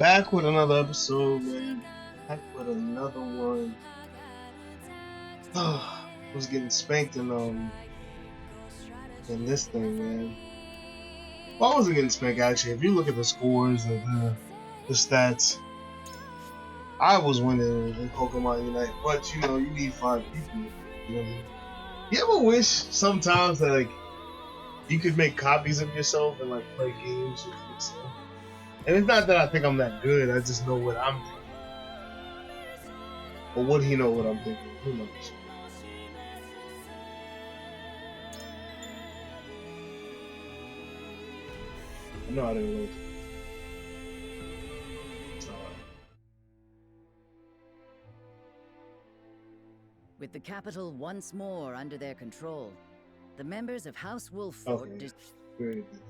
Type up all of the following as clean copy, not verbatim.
Back with another episode, man. Back with another one. Was getting spanked in this thing, man. Well, I wasn't getting spanked actually. If you look at the scores and the stats, I was winning in Pokemon Unite. But you need 5 people. You know, you ever wish sometimes that like you could make copies of yourself and like play games with yourself? And it's not that I think I'm that good. I just know what I'm thinking. Or would he know what I'm thinking? Who knows? I know I didn't lose. It's alright. With the capital once more under their control, the members of House Wolffort Okay. Very good.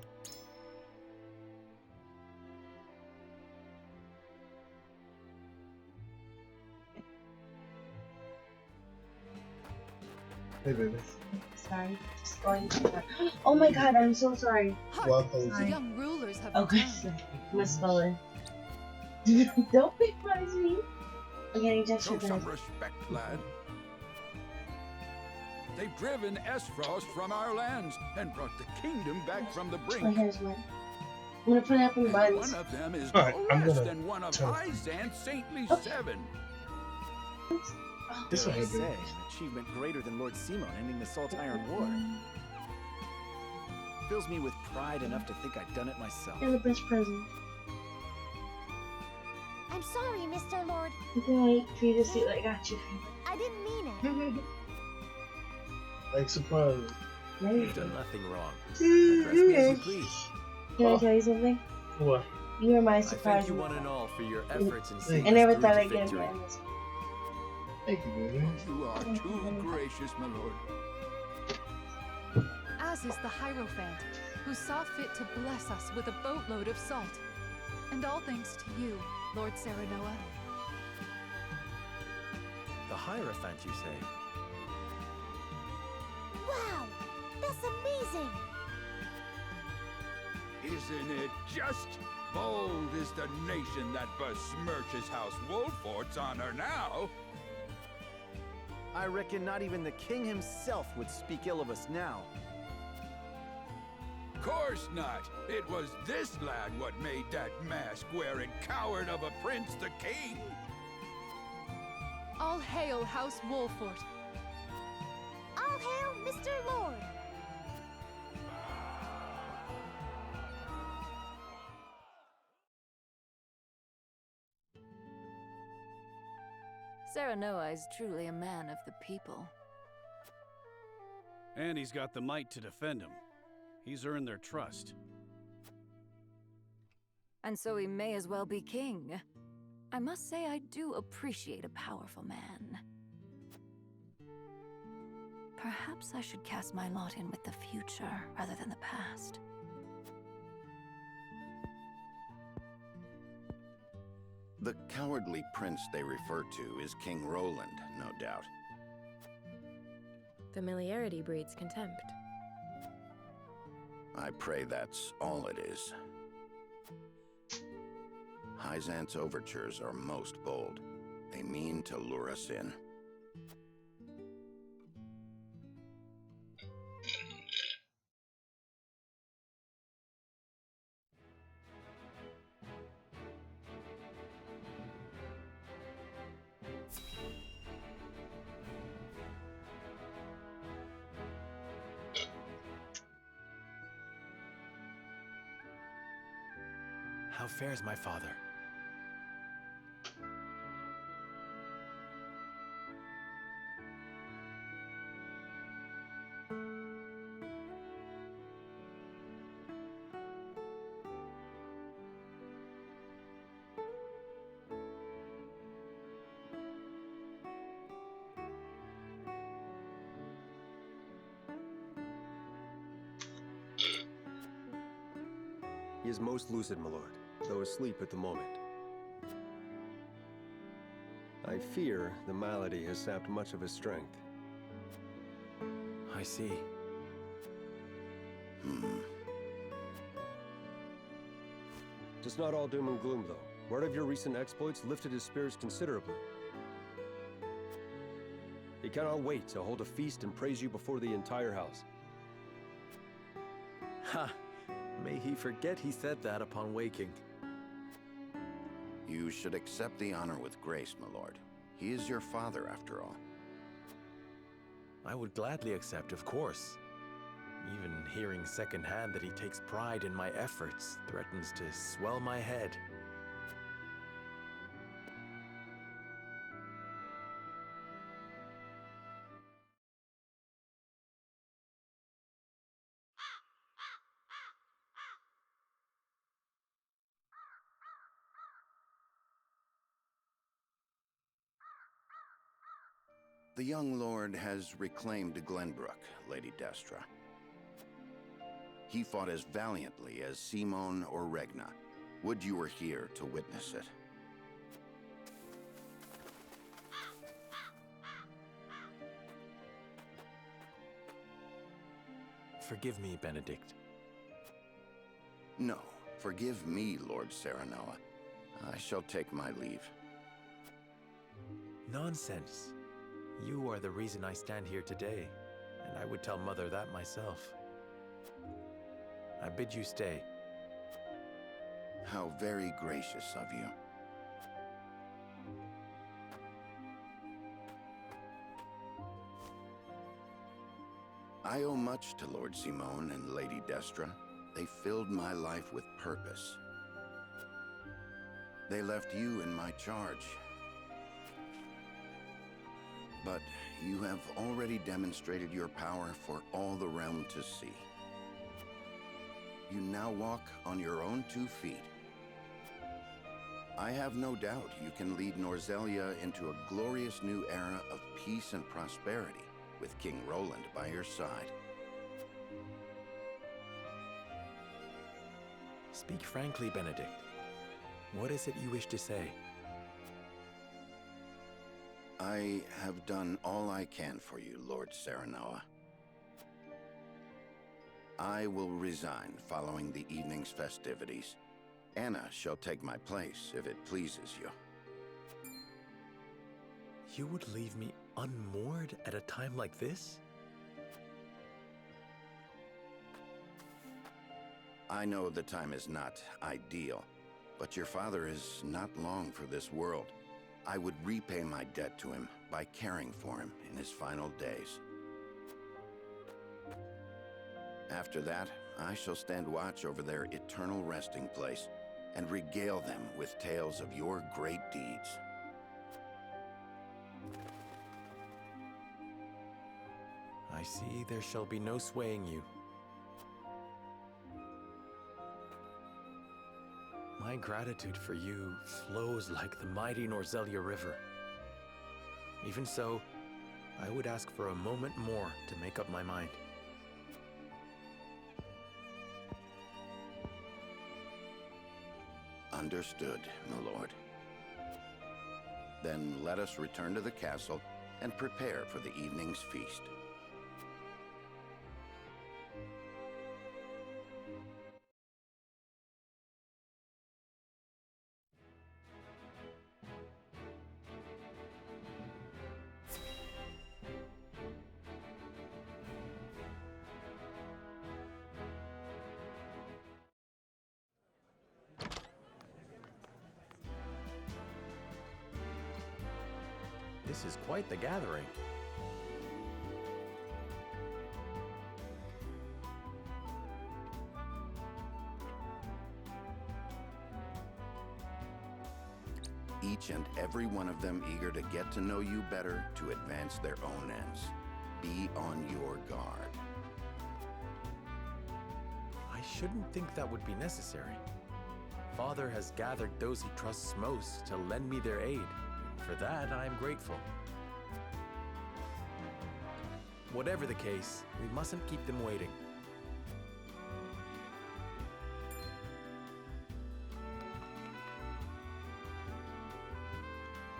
Hey, baby. Sorry, just going to that. Oh my god, I'm so sorry. Welcome. The young rulers have Okay, returned. misspelling. Don't make fun of me. I'm getting just Show for some this. respect, lad. They've driven Esfrost from our lands and brought the kingdom back from the My brink. hair's wet. I'm gonna put it up in And buns. one of them is Alright, no I'm less gonna than one of turn- Hyzant's saintly Oh. 7. Oh, This Dare one I here, baby. say, an achievement greater than Lord Simon ending the Salt Iron War. Fills me with pride enough to think I'd done it myself. You're the best present. I'm sorry, Mr. Lord. I'm gonna wait for you to see what I got you. I didn't mean it. Like surprise. There you You've go. done nothing wrong. Address me as you please. Can I tell you something? What? You were my I surprise. thank you one and all for your efforts in I seeing I never us through thought to I'd get victory. him this. Thank you, baby. You are too gracious, my lord. As is the Hierophant, who saw fit to bless us with a boatload of salt. And all thanks to you, Lord Serenoa. The Hierophant, you say? Wow, that's amazing. Isn't it just? Bold is the nation that besmirches House Wolffort's honor now. I reckon not even the king himself would speak ill of us now. Course not. It was this lad what made that mask-wearing coward of a prince the king. All hail House Wolffort. All hail, Mr. Lord. Serenoa is truly a man of the people. And he's got the might to defend him. He's earned their trust. And so he may as well be king. I must say I do appreciate a powerful man. Perhaps I should cast my lot in with the future rather than the past. The cowardly prince they refer to is King Roland, no doubt. Familiarity breeds contempt. I pray that's all it is. Hyzant's overtures are most bold. They mean to lure us in. How fares my father? He is most lucid, my lord, though asleep at the moment. I fear the malady has sapped much of his strength. I see. Hmm. It's not all doom and gloom, though. Word of your recent exploits lifted his spirits considerably. He cannot wait to hold a feast and praise you before the entire house. Ha! May he forget he said that upon waking. You should accept the honor with grace, my lord. He is your father, after all. I would gladly accept, of course. Even hearing secondhand that he takes pride in my efforts threatens to swell my head. The young lord has reclaimed Glenbrook, Lady Destra. He fought as valiantly as Simone or Regna. Would you were here to witness it. Forgive me, Benedict. No, forgive me, Lord Serenoa. I shall take my leave. Nonsense. You are the reason I stand here today, and I would tell Mother that myself. I bid you stay. How very gracious of you. I owe much to Lord Simone and Lady Destra. They filled my life with purpose. They left you in my charge. But you have already demonstrated your power for all the realm to see. You now walk on your own 2 feet. I have no doubt you can lead Norzelia into a glorious new era of peace and prosperity, with King Roland by your side. Speak frankly, Benedict. What is it you wish to say? I have done all I can for you, Lord Serenoa. I will resign following the evening's festivities. Anna shall take my place if it pleases you. You would leave me unmoored at a time like this? I know the time is not ideal, but your father is not long for this world. I would repay my debt to him by caring for him in his final days. After that, I shall stand watch over their eternal resting place and regale them with tales of your great deeds. I see there shall be no swaying you. My gratitude for you flows like the mighty Norzelia River. Even so, I would ask for a moment more to make up my mind. Understood, my lord. Then let us return to the castle and prepare for the evening's feast. This is quite the gathering. Each and every one of them eager to get to know you better to advance their own ends. Be on your guard. I shouldn't think that would be necessary. Father has gathered those he trusts most to lend me their aid. For that, I am grateful. Whatever the case, we mustn't keep them waiting.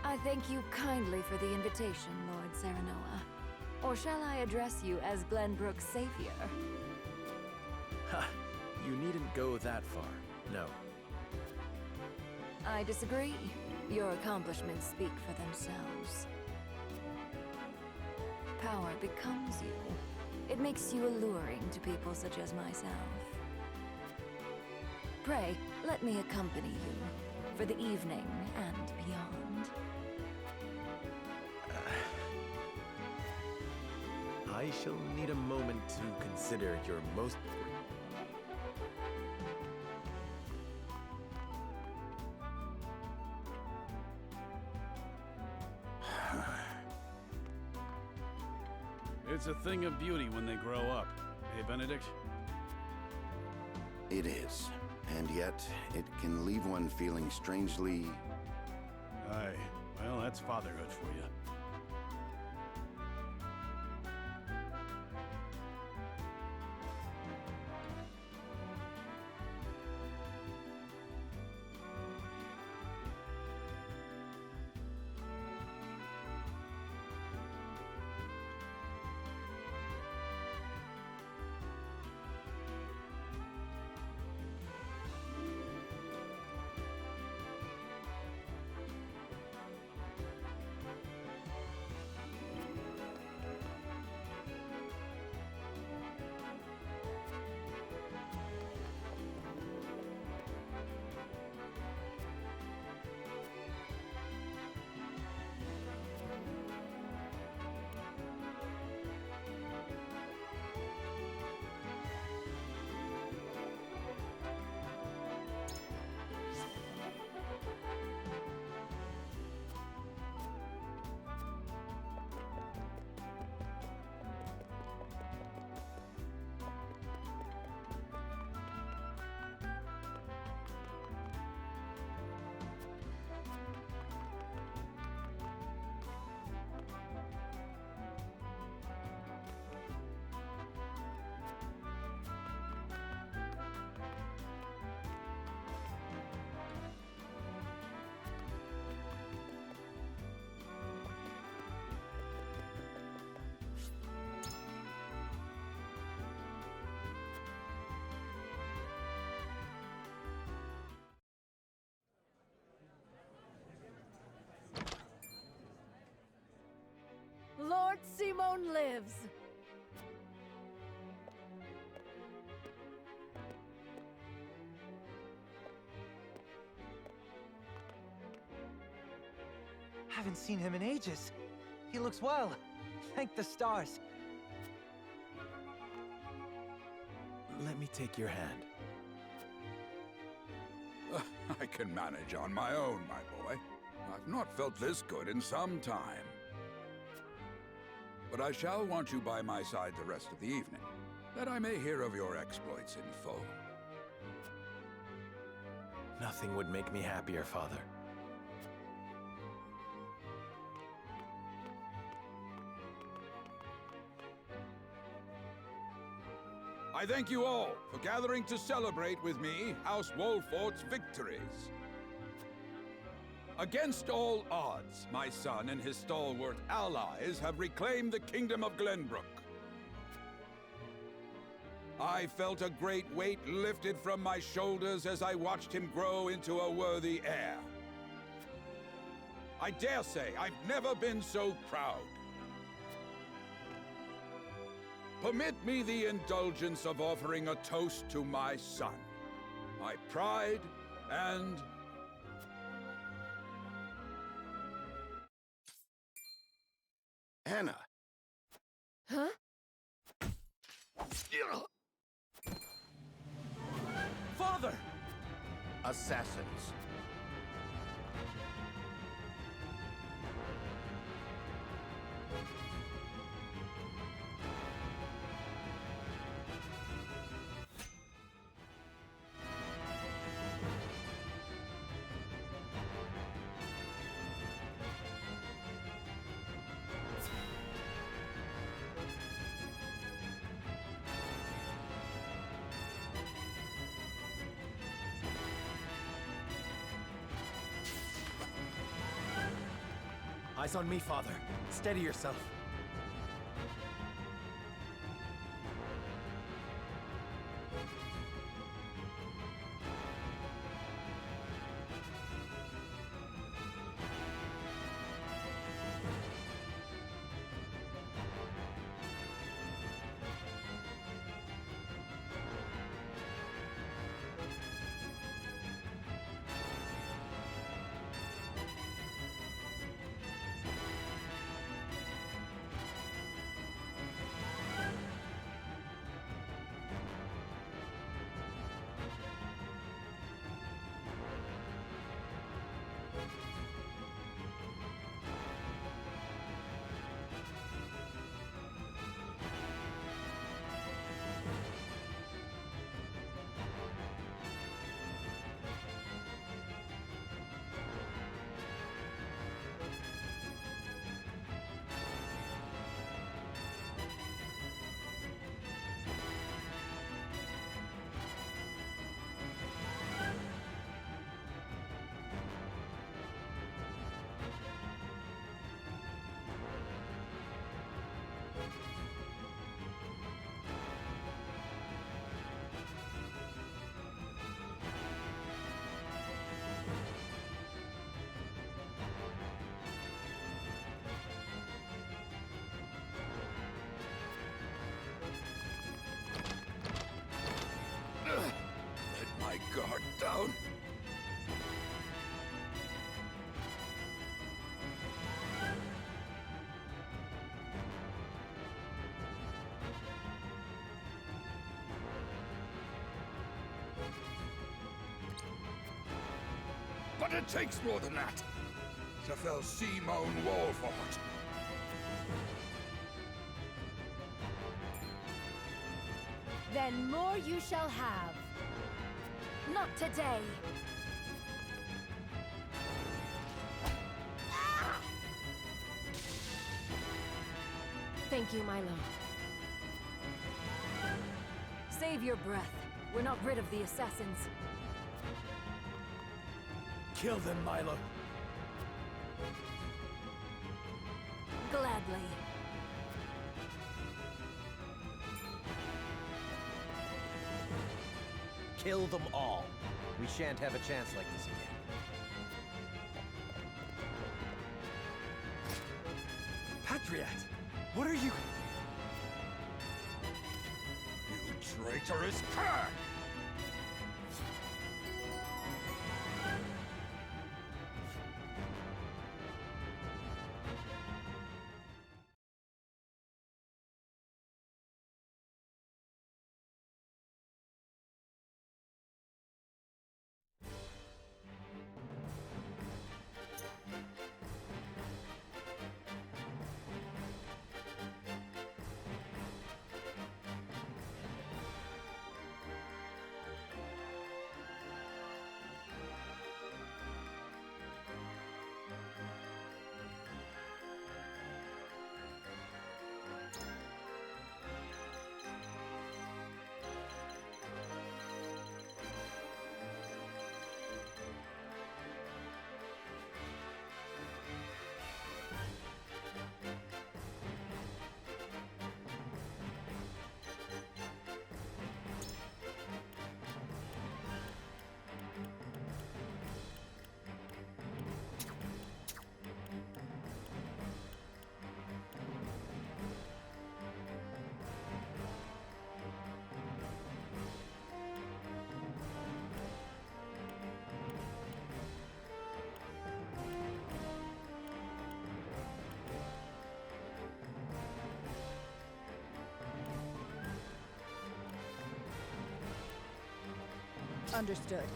I thank you kindly for the invitation, Lord Serenoa. Or shall I address you as Glenbrook's savior? Ha! You needn't go that far, no. I disagree. Your accomplishments speak for themselves. Power becomes you. It makes you alluring to people such as myself. Pray, let me accompany you for the evening and beyond. I shall need a moment to consider your most... It's a thing of beauty when they grow up. Hey, Benedict? It is. And yet, it can leave one feeling strangely... Aye. Well, that's fatherhood for you. Lord Simon lives! Haven't seen him in ages. He looks well. Thank the stars. Let me take your hand. I can manage on my own, my boy. I've not felt this good in some time. But I shall want you by my side the rest of the evening, that I may hear of your exploits in full. Nothing would make me happier, Father. I thank you all for gathering to celebrate with me House Wolfort's victories. Against all odds, my son and his stalwart allies have reclaimed the Kingdom of Glenbrook. I felt a great weight lifted from my shoulders as I watched him grow into a worthy heir. I dare say I've never been so proud. Permit me the indulgence of offering a toast to my son, my pride and... Anna! Huh? Father! Assassins. Eyes on me, Father. Steady yourself. But it takes more than that to fell Simone Walfort. Then more you shall have. Not today. Thank you, Milo. Save your breath. We're not rid of the assassins. Kill them, Milo. Gladly. Kill them all. We shan't have a chance like this again. Patriot! What are you... You traitorous cur! Understood.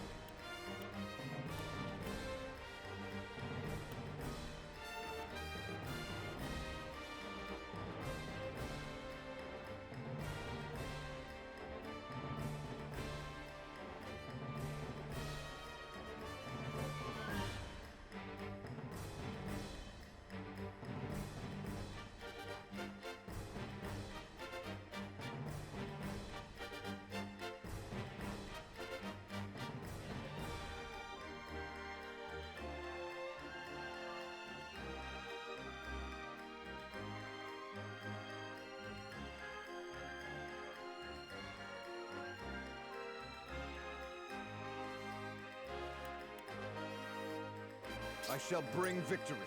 I shall bring victory.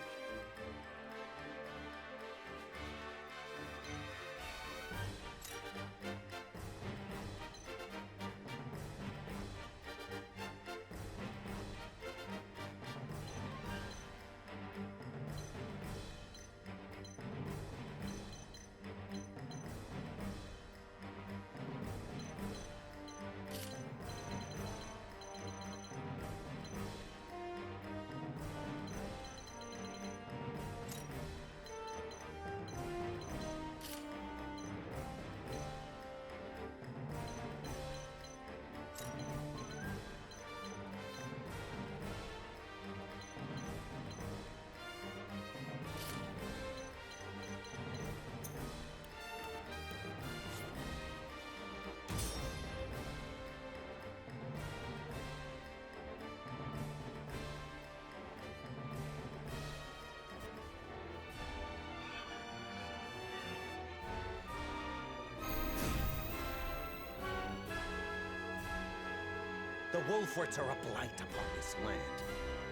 The Wolforts are a blight upon this land.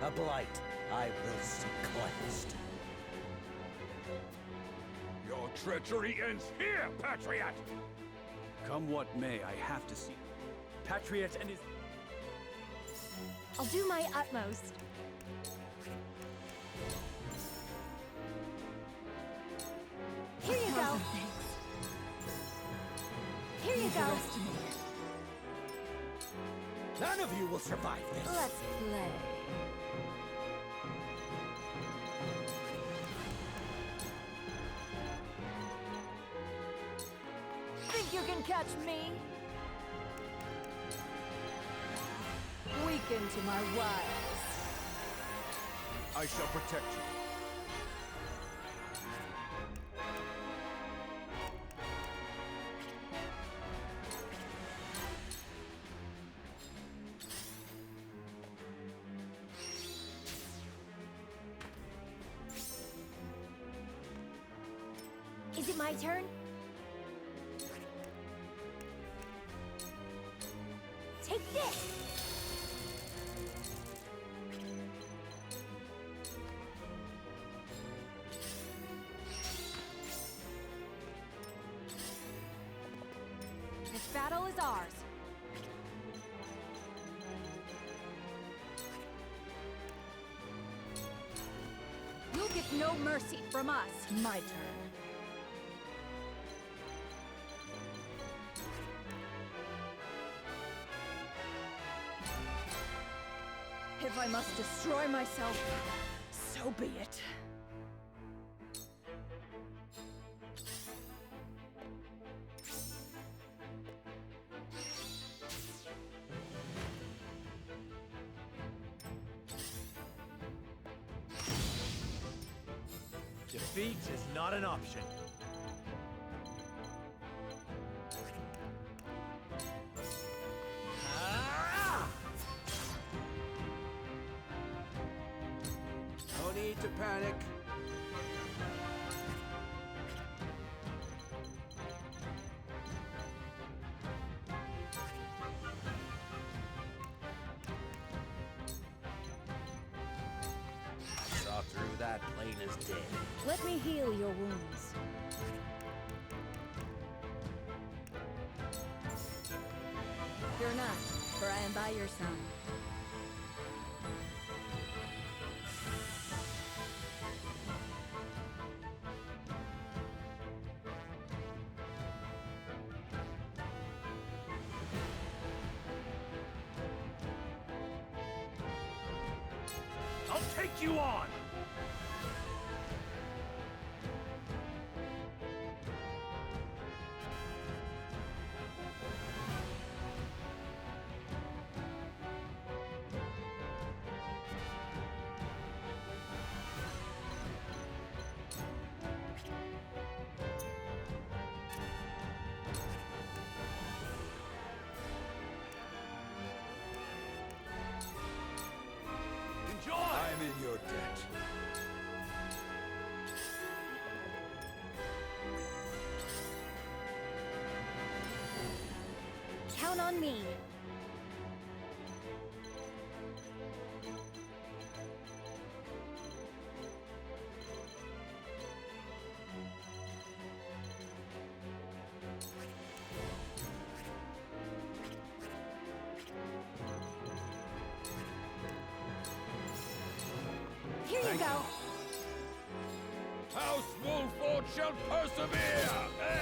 A blight I will see cleansed. Your treachery ends here, Patriot! Come what may, I have to see Patriot and his... I'll do my utmost. Here you go. Here you go. None of you will survive this. Let's play. you can catch me? Weaken to my wiles. I shall protect you. Is it my turn? Take this! This battle is ours. You'll get no mercy from us. My turn. If I must destroy myself, so be it. Defeat is not an option. No need to panic. Saw through that plain as day. Let me heal your wounds. Fear not, for I am by your side. I'll take you on! Enjoy! I'm in your debt. Count on me. Here you go. House Wolford shall persevere!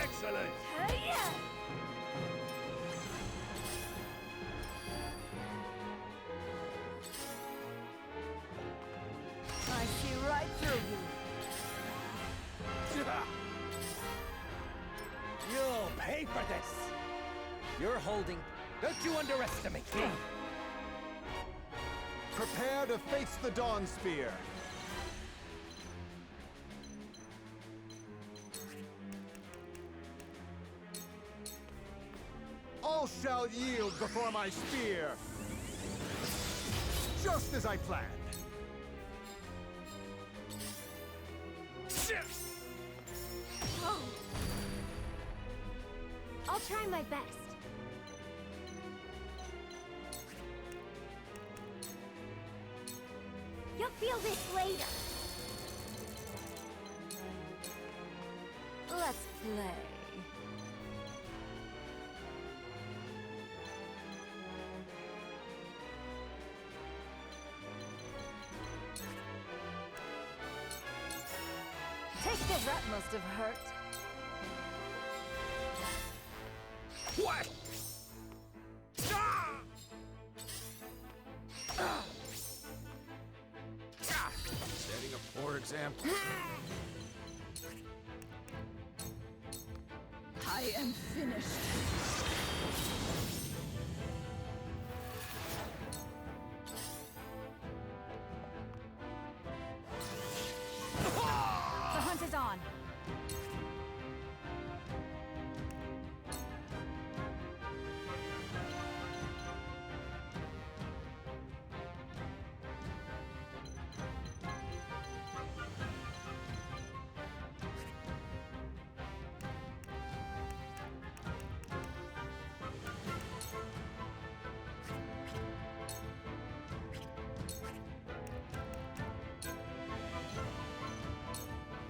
Excellent! Hiya! I see right through you. You'll pay for this! You're holding. Don't you underestimate me! Prepare to face the Dawn Spear. All shall yield before my spear. Just as I planned. Oh. I'll try my best. You'll feel this later. Let's play. Take this. That must have hurt. What? Setting a poor example. I am finished. The hunt is on.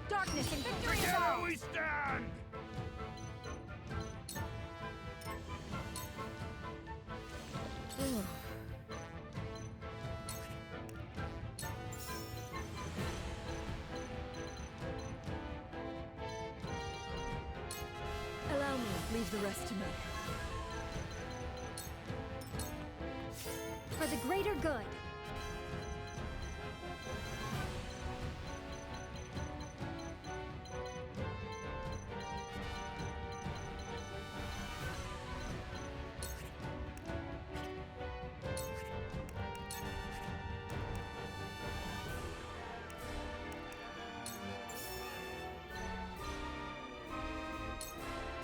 Darkness and victory is ours! we stand! Allow me, leave the rest to me. For the greater good.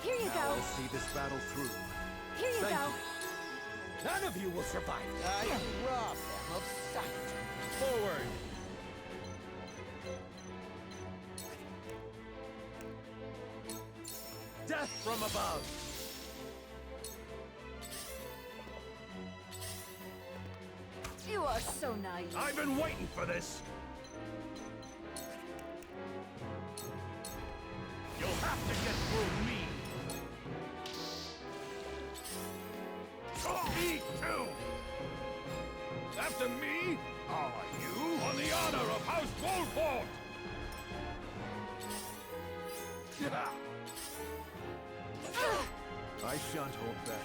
Here you Now go. I'll see this battle through. Here you Thank go. you. None of you will survive. I rob them of sight. Forward! Death from above! You are so naive. I've been waiting for this! You'll have to get through me! Me too! After me? How are you? On the honor of House Wolford! I shan't hold back.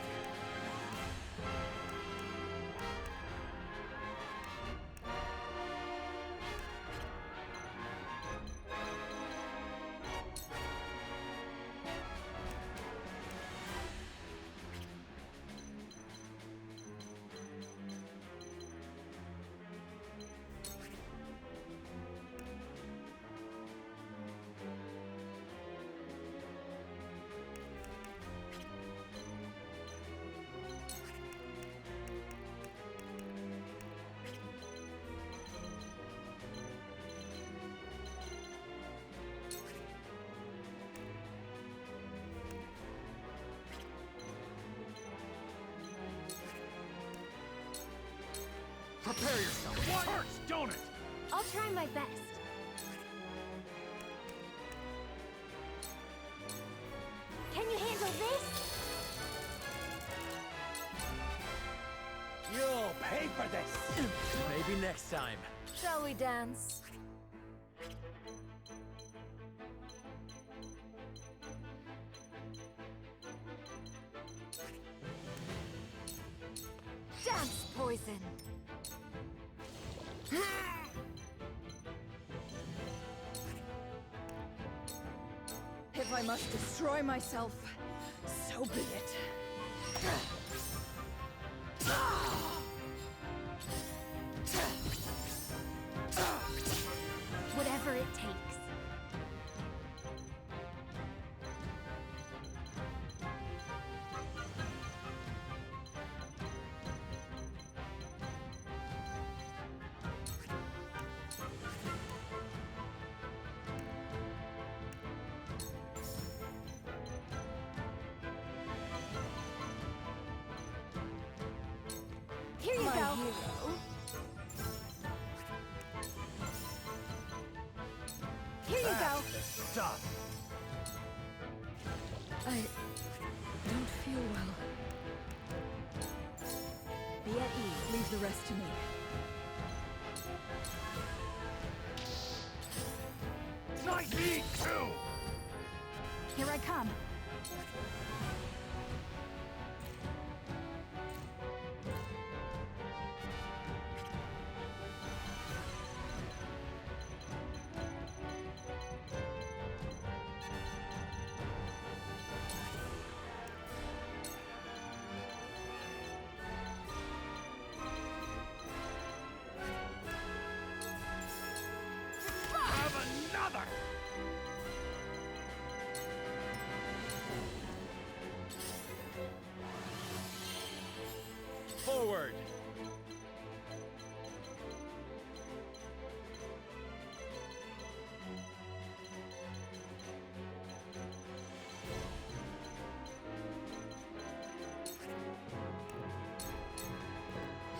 Prepare yourself! What hurts, don't it? I'll try my best. Can you handle this? You'll pay for this. Maybe next time. Shall we dance? Dance, poison! If I must destroy myself, so be it. Whatever it takes. Here you My go. hero. Here you go. Stop! I don't feel well. Be at ease. Leave the rest to me. Not me too! Here I come. forward!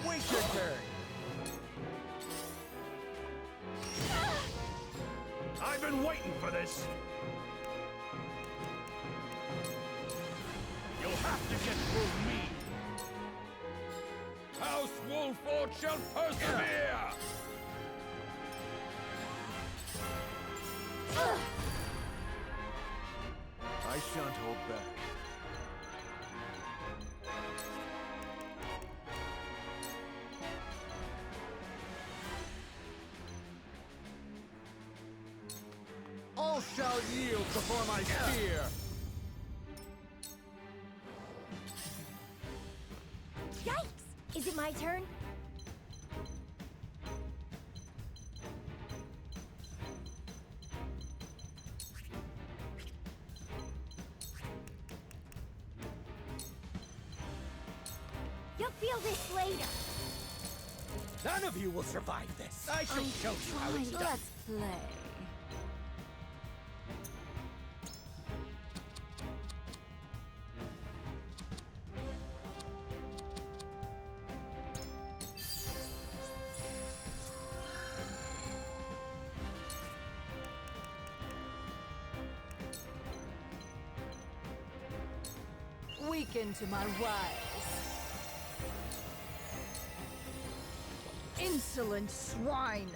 Wait your turn! I've been waiting for this! You'll have to get through me! House Wolford shall persevere! I shan't hold back. All shall yield before my spear! Yikes! Is it my turn? You'll feel this later. None of you will survive this. I shall show you how it's done. Let's play. Weaken to my wiles. Insolent swine!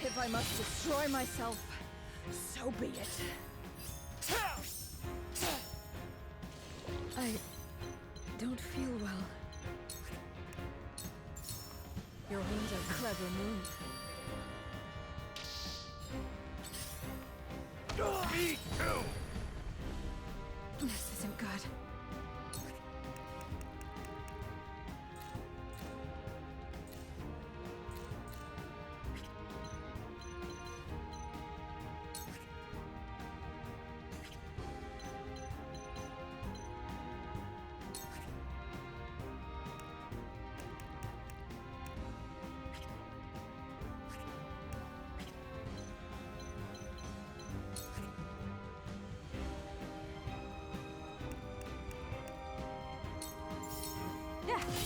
If I must destroy myself, so be it. I don't feel well. Your wounds are clever move. Me too! This isn't good.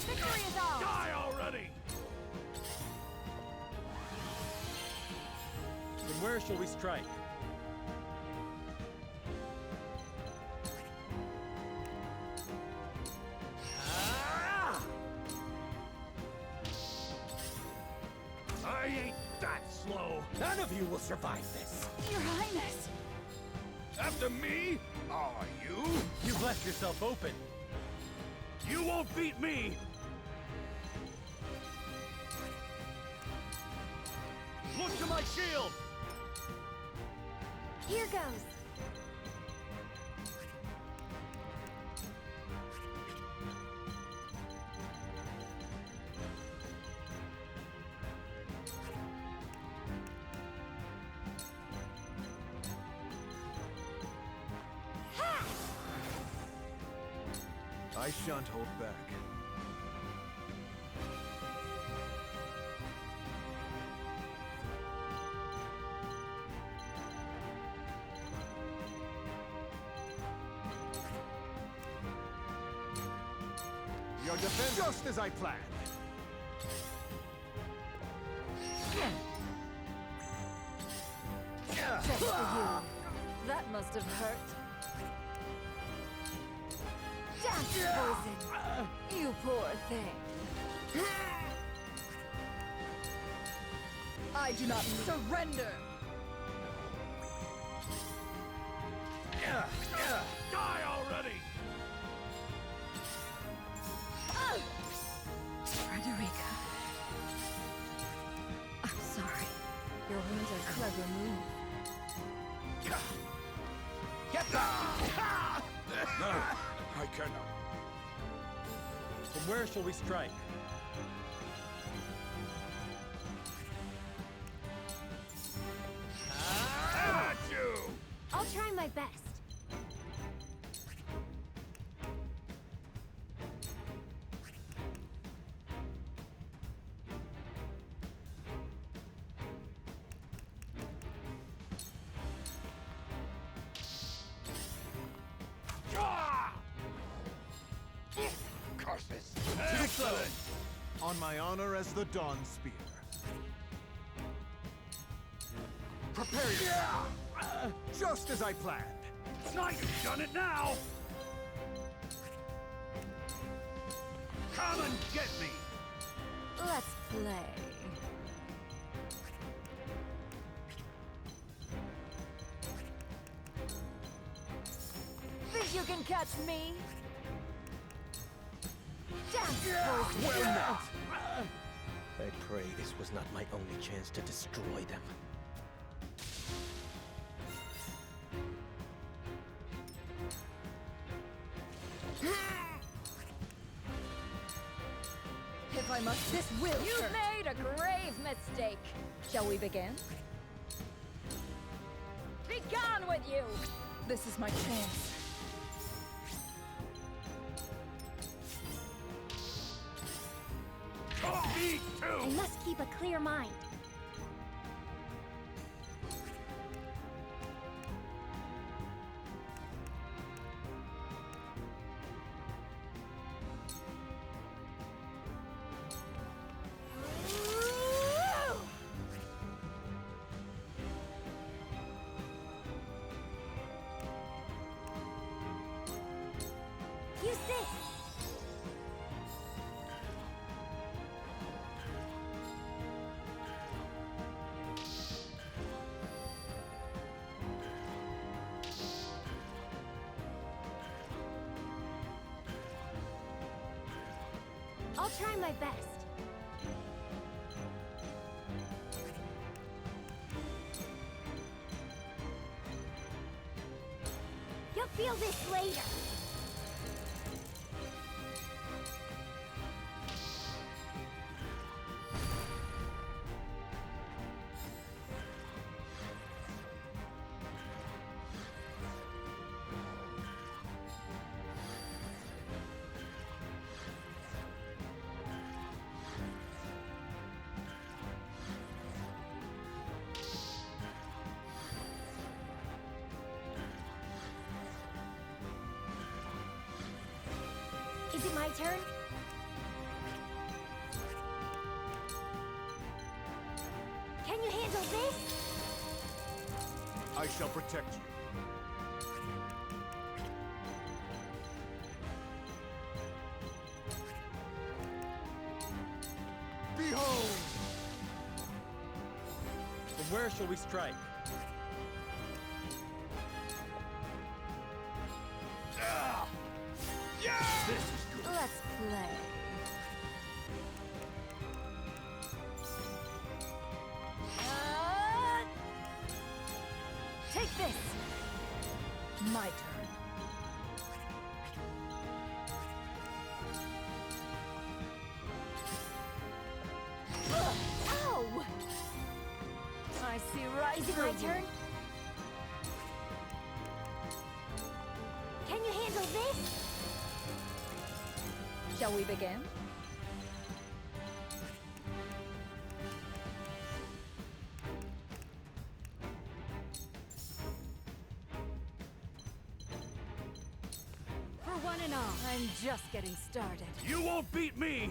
Victory is ours! Die already! Then where shall we strike? I ain't that slow! None of you will survive this. Your Highness! After me? Are you? You've left yourself open. You won't beat me! Look to my shield! Here goes. I shan't hold back. Your defense just as I planned. Just for you. That must have hurt. That's poison. You poor thing. I do not surrender! Die already! Frederica. I'm sorry. Your wounds are clever move. Get that! No, I cannot. Then where shall we strike? At you! I'll try my best. Excellent! On my honor as the Dawn Spear. Prepare yourself! Just as I planned. Now you've done it now! Come and get me! Let's play. Think you can catch me? Well met! I pray this was not my only chance to destroy them. If I must, this will You've hurt. Made a grave mistake. Shall we begin? Be gone with you! This is my chance. Me too! I must keep a clear mind. Use this! I'll try my best. You'll feel this later. Is it my turn? Can you handle this? I shall protect you. Behold! From where shall we strike? Let's play. Take this! My turn. Ow! I see right Is it through my you. turn? Can you handle this? Shall we begin? For one and all, I'm just getting started. You won't beat me!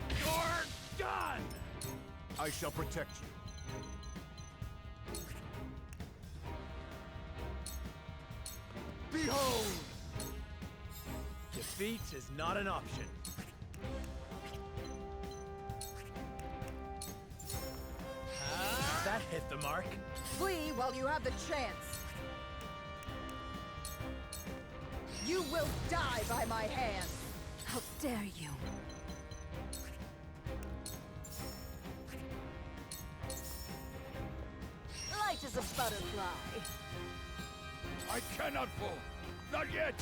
You're done! I shall protect you. Behold! Defeat is not an option. That hit the mark. Flee while you have the chance. You will die by my hand. How dare you? Light as a butterfly. I cannot fall. Not yet.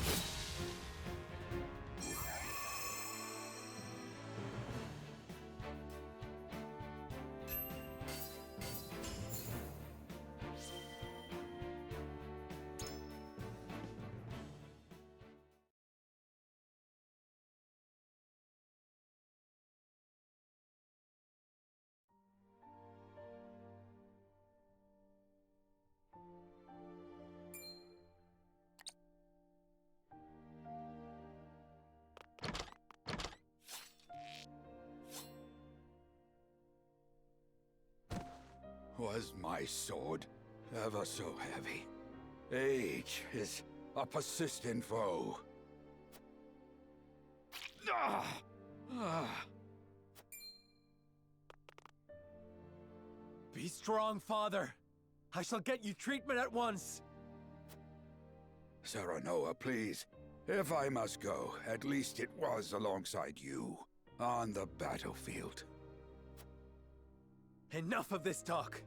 Was my sword ever so heavy? Age is a persistent foe. Be strong, father. I shall get you treatment at once. Serenoa, please. If I must go, at least it was alongside you, on the battlefield. Enough of this talk.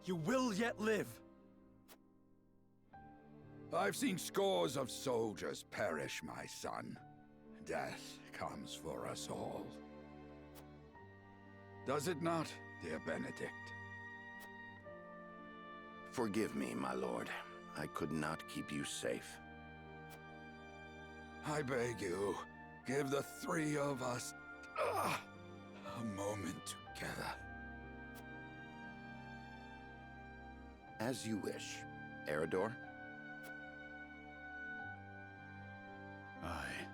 You will yet live. I've seen scores of soldiers perish, my son. Death comes for us all. Does it not, dear Benedict? Forgive me, my lord. I could not keep you safe. I beg you, give the three of us a moment together. As you wish. Eredor? Aye.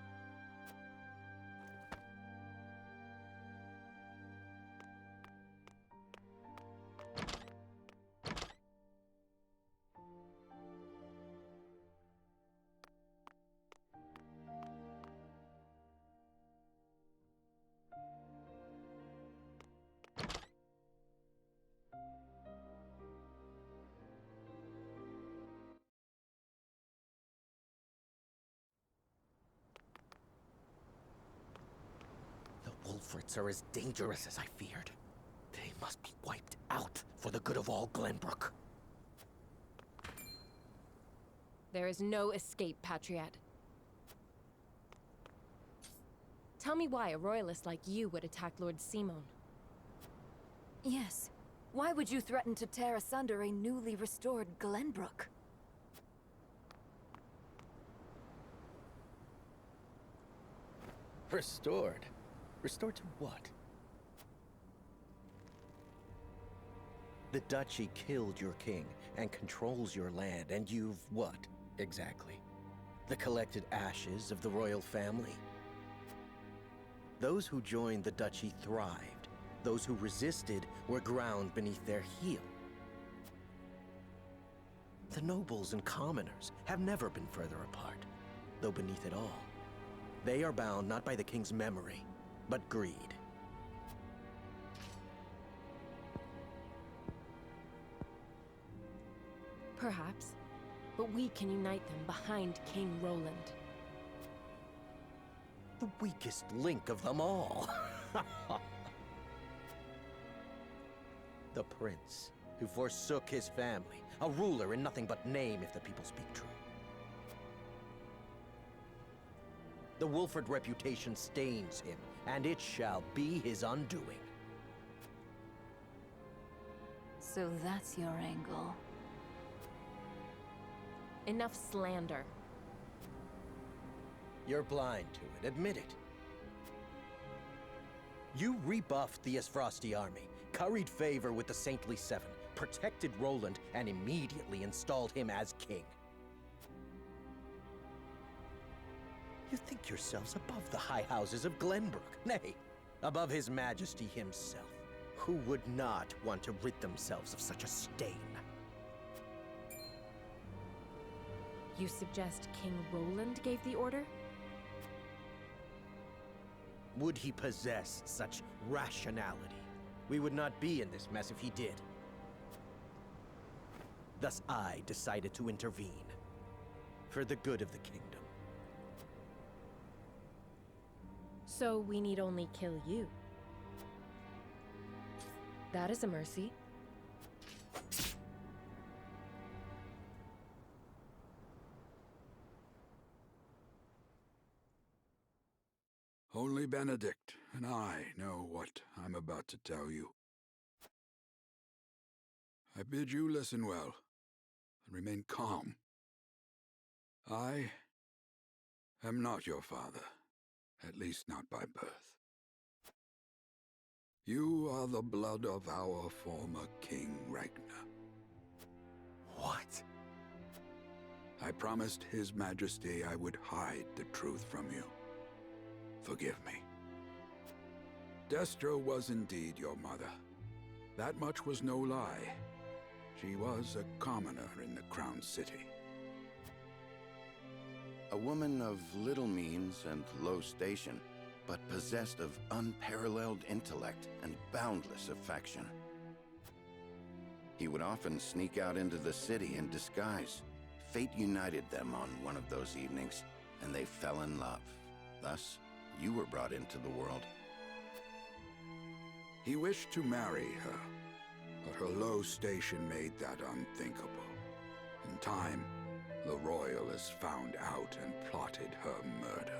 The Wolforts are as dangerous as I feared. They must be wiped out for the good of all Glenbrook. There is no escape, Patriot. Tell me why a royalist like you would attack Lord Simon. Yes. Why would you threaten to tear asunder a newly restored Glenbrook? Restored? Restored to what? The Duchy killed your king and controls your land, and you've what, exactly? The collected ashes of the royal family? Those who joined the Duchy thrived. Those who resisted were ground beneath their heel. The nobles and commoners have never been further apart, though beneath it all, they are bound not by the king's memory, but greed. Perhaps, but we can unite them behind King Roland. The weakest link of them all. The prince, who forsook his family, a ruler in nothing but name if the people speak true. The Wolford reputation stains him, and it shall be his undoing. So that's your angle. Enough slander. You're blind to it, admit it. You rebuffed the Isfrosti army, curried favor with the Saintly Seven, protected Roland, and immediately installed him as king. You think yourselves above the high houses of Glenbrook, nay, above his majesty himself. Who would not want to rid themselves of such a stain? You suggest King Roland gave the order? Would he possess such rationality? We would not be in this mess if he did. Thus I decided to intervene, for the good of the kingdom. So we need only kill you. That is a mercy. Only Benedict and I know what I'm about to tell you. I bid you listen well and remain calm. I am not your father, at least not by birth. You are the blood of our former King Ragnar. What? I promised His Majesty I would hide the truth from you. Forgive me. Destra was indeed your mother. That much was no lie. She was a commoner in the Crown City. A woman of little means and low station, but possessed of unparalleled intellect and boundless affection. He would often sneak out into the city in disguise. Fate united them on one of those evenings, and they fell in love. Thus, you were brought into the world. He wished to marry her, but her low station made that unthinkable. In time, the Royalists found out and plotted her murder.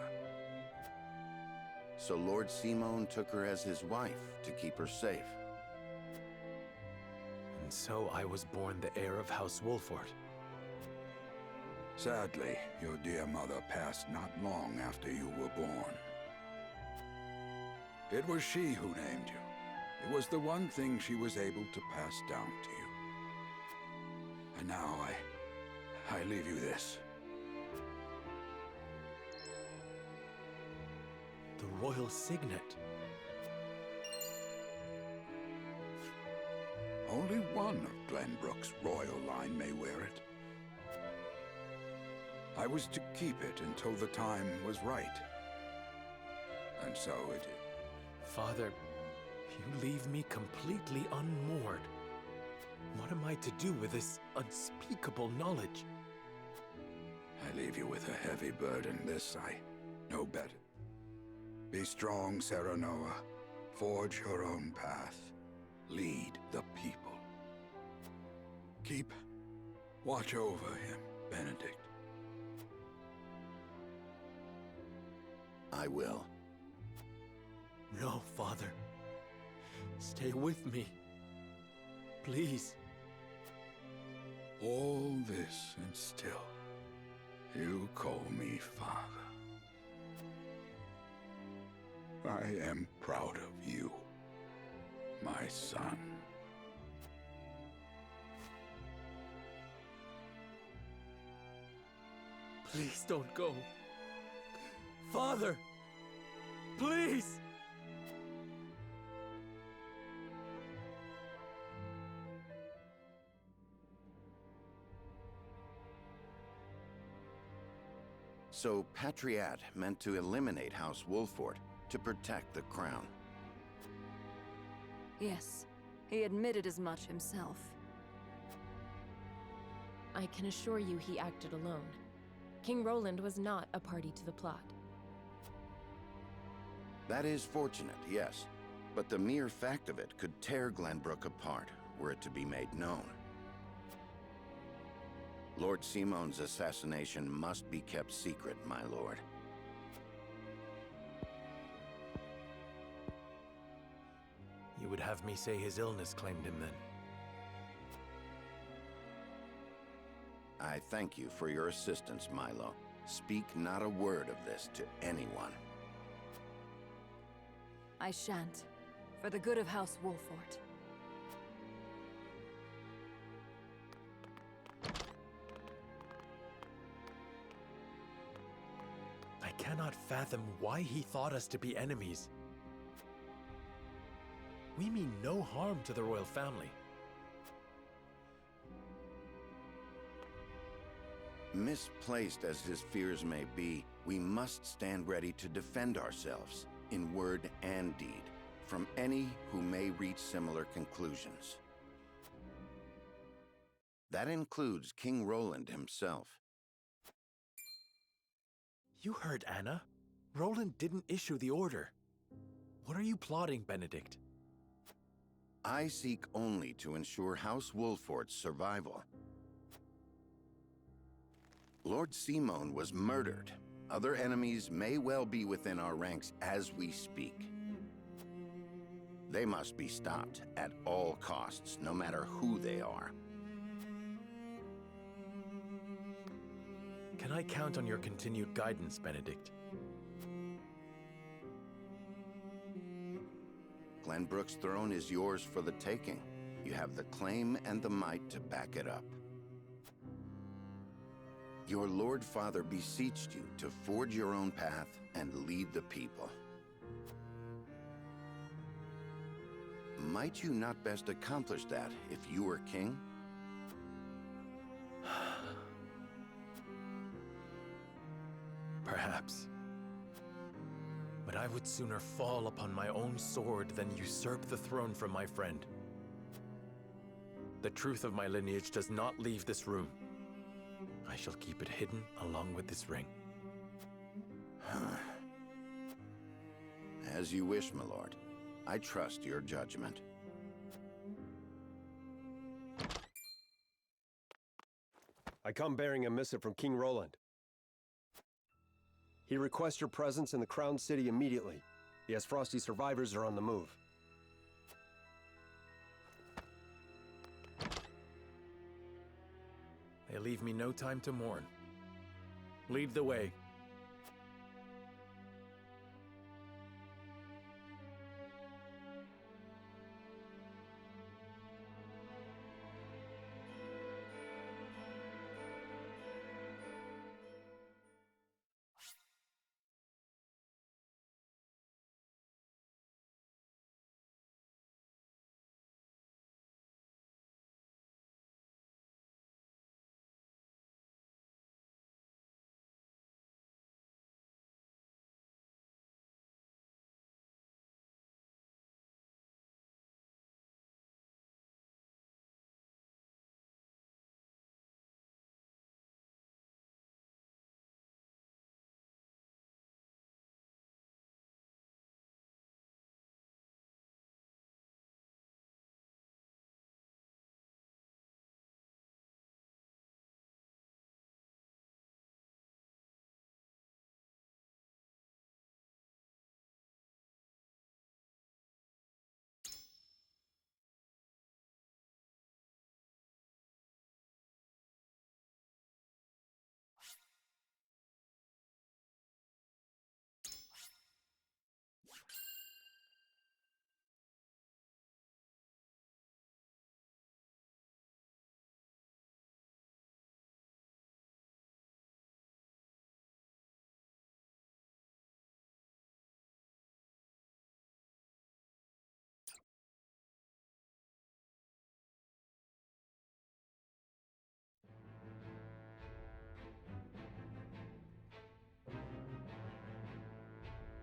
So Lord Simon took her as his wife to keep her safe. And so I was born the heir of House Wolford. Sadly, your dear mother passed not long after you were born. It was she who named you. It was the one thing she was able to pass down to you. And now I leave you this. The royal signet. Only one of Glenbrook's royal line may wear it. I was to keep it until the time was right. And so it... Father, you leave me completely unmoored. What am I to do with this unspeakable knowledge? I leave you with a heavy burden. This I know better. Be strong, Serenoa. Forge your own path. Lead the people. Keep watch over him, Benedict. I will. No, Father. Stay with me. Please. All this and still, you call me Father. I am proud of you, my son. Please don't go. Father! Please! So Patriat meant to eliminate House Wolford to protect the crown. Yes, he admitted as much himself. I can assure you he acted alone. King Roland was not a party to the plot. That is fortunate, yes. But the mere fact of it could tear Glenbrook apart, were it to be made known. Lord Simon's assassination must be kept secret, my lord. You would have me say his illness claimed him, then? I thank you for your assistance, Milo. Speak not a word of this to anyone. I shan't. For the good of House Wolford. I cannot fathom why he thought us to be enemies. We mean no harm to the royal family. Misplaced as his fears may be, we must stand ready to defend ourselves, in word and deed, from any who may reach similar conclusions. That includes King Roland himself. You heard Anna. Roland didn't issue the order. What are you plotting, Benedict? I seek only to ensure House Wolford's survival. Lord Simon was murdered. Other enemies may well be within our ranks as we speak. They must be stopped at all costs, no matter who they are. Can I count on your continued guidance, Benedict? Glenbrook's throne is yours for the taking. You have the claim and the might to back it up. Your Lord Father beseeched you to forge your own path and lead the people. Might you not best accomplish that if you were king? Perhaps. But I would sooner fall upon my own sword than usurp the throne from my friend. The truth of my lineage does not leave this room. I shall keep it hidden along with this ring. As you wish, my lord. I trust your judgment. I come bearing a missive from King Roland. He requests your presence in the Crown City immediately. The Azfrosti survivors are on the move. They leave me no time to mourn. Lead the way.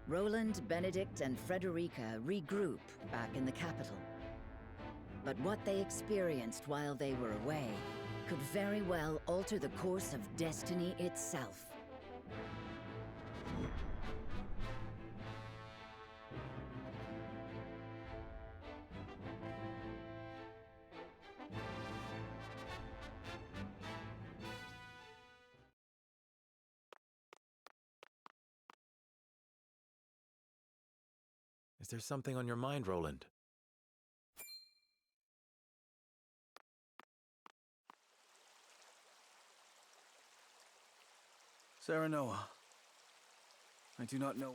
Roland, Benedict, and Frederica regroup back in the capital. But what they experienced while they were away could very well alter the course of destiny itself. Is there something on your mind, Roland? Serenoa. I do not know.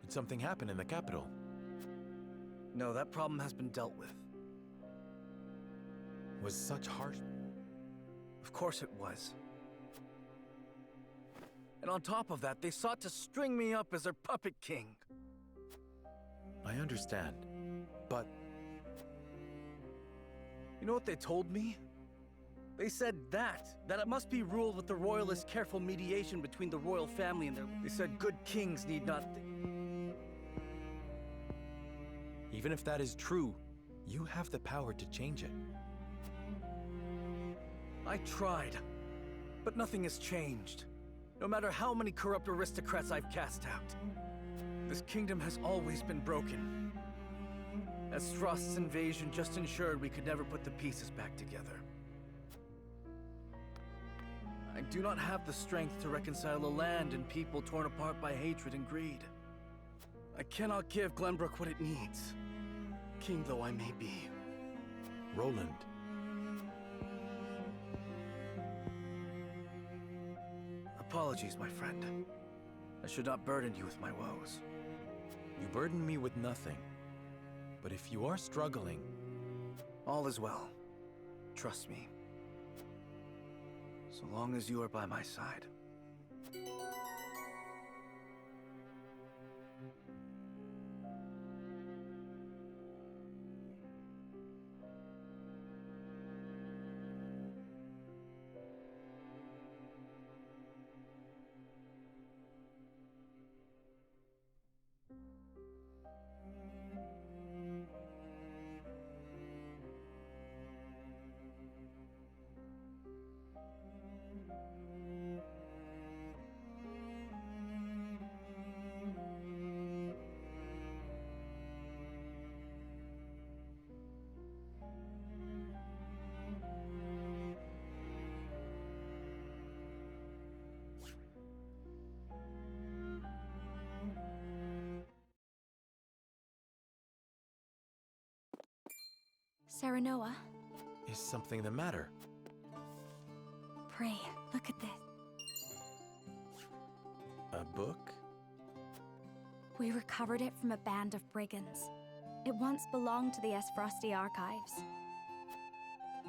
Did something happen in the capital? No, that problem has been dealt with. Was such harsh... Of course it was. And on top of that, they sought to string me up as their puppet king. I understand, but... You know what they told me? They said that it must be ruled with the royalist careful mediation between the royal family and their... They said good kings need not... Even if that is true, you have the power to change it. I tried, but nothing has changed. No matter how many corrupt aristocrats I've cast out. This kingdom has always been broken. As Frost's invasion just ensured we could never put the pieces back together. I do not have the strength to reconcile a land and people torn apart by hatred and greed. I cannot give Glenbrook what it needs, king though I may be. Roland. Apologies, my friend. I should not burden you with my woes. You burden me with nothing. But if you are struggling... All is well. Trust me. So long as you are by my side. Serenoa, Is something the matter? pray, look at this. A book? We recovered it from a band of brigands. It once belonged to the Esfrosti archives.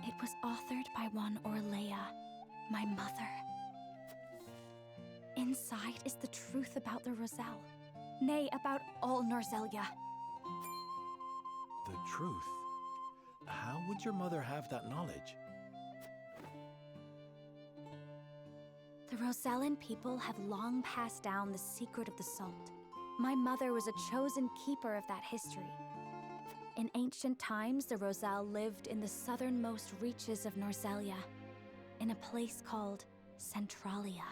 It was authored by one Orlea, my mother. Inside is the truth about the Roselle. Nay, about all Norzelia. The truth? How would your mother have that knowledge? The Rosellan people have long passed down the secret of the salt. My mother was a chosen keeper of that history. In ancient times, the Roselle lived in the southernmost reaches of Norzelia, in a place called Centralia.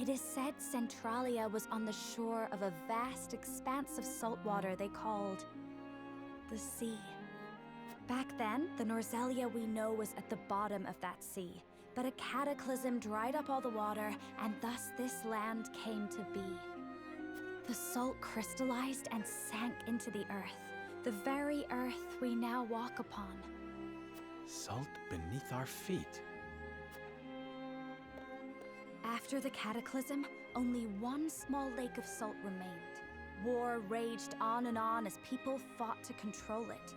It is said Centralia was on the shore of a vast expanse of salt water they called the sea. Back then, the Norzelia we know was at the bottom of that sea, but a cataclysm dried up all the water, and thus this land came to be. The salt crystallized and sank into the earth, the very earth we now walk upon. Salt beneath our feet. After the cataclysm, only one small lake of salt remained. War raged on and on as people fought to control it.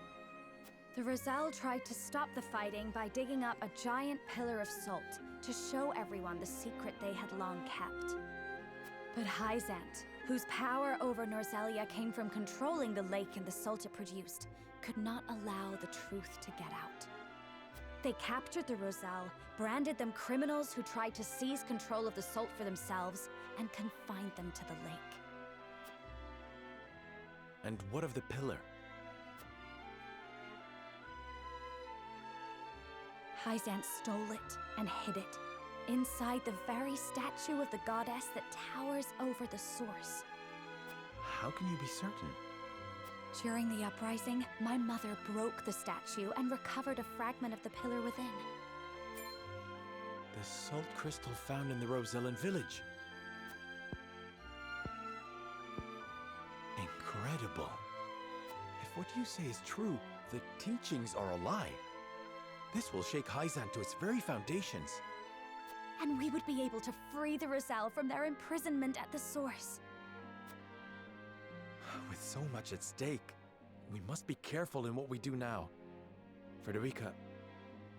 The Roselle tried to stop the fighting by digging up a giant pillar of salt to show everyone the secret they had long kept. But Hyzant, whose power over Norzelia came from controlling the lake and the salt it produced, could not allow the truth to get out. They captured the Roselle, branded them criminals who tried to seize control of the salt for themselves, and confined them to the lake. And what of the pillar? Hyzant stole it and hid it, inside the very statue of the goddess that towers over the source. How can you be certain? During the uprising, my mother broke the statue and recovered a fragment of the pillar within. The salt crystal found in the Rosellan village. Incredible. If what you say is true, the teachings are a lie. This will shake Hyzant to its very foundations. And we would be able to free the Roselle from their imprisonment at the source. With so much at stake, we must be careful in what we do now. Frederica,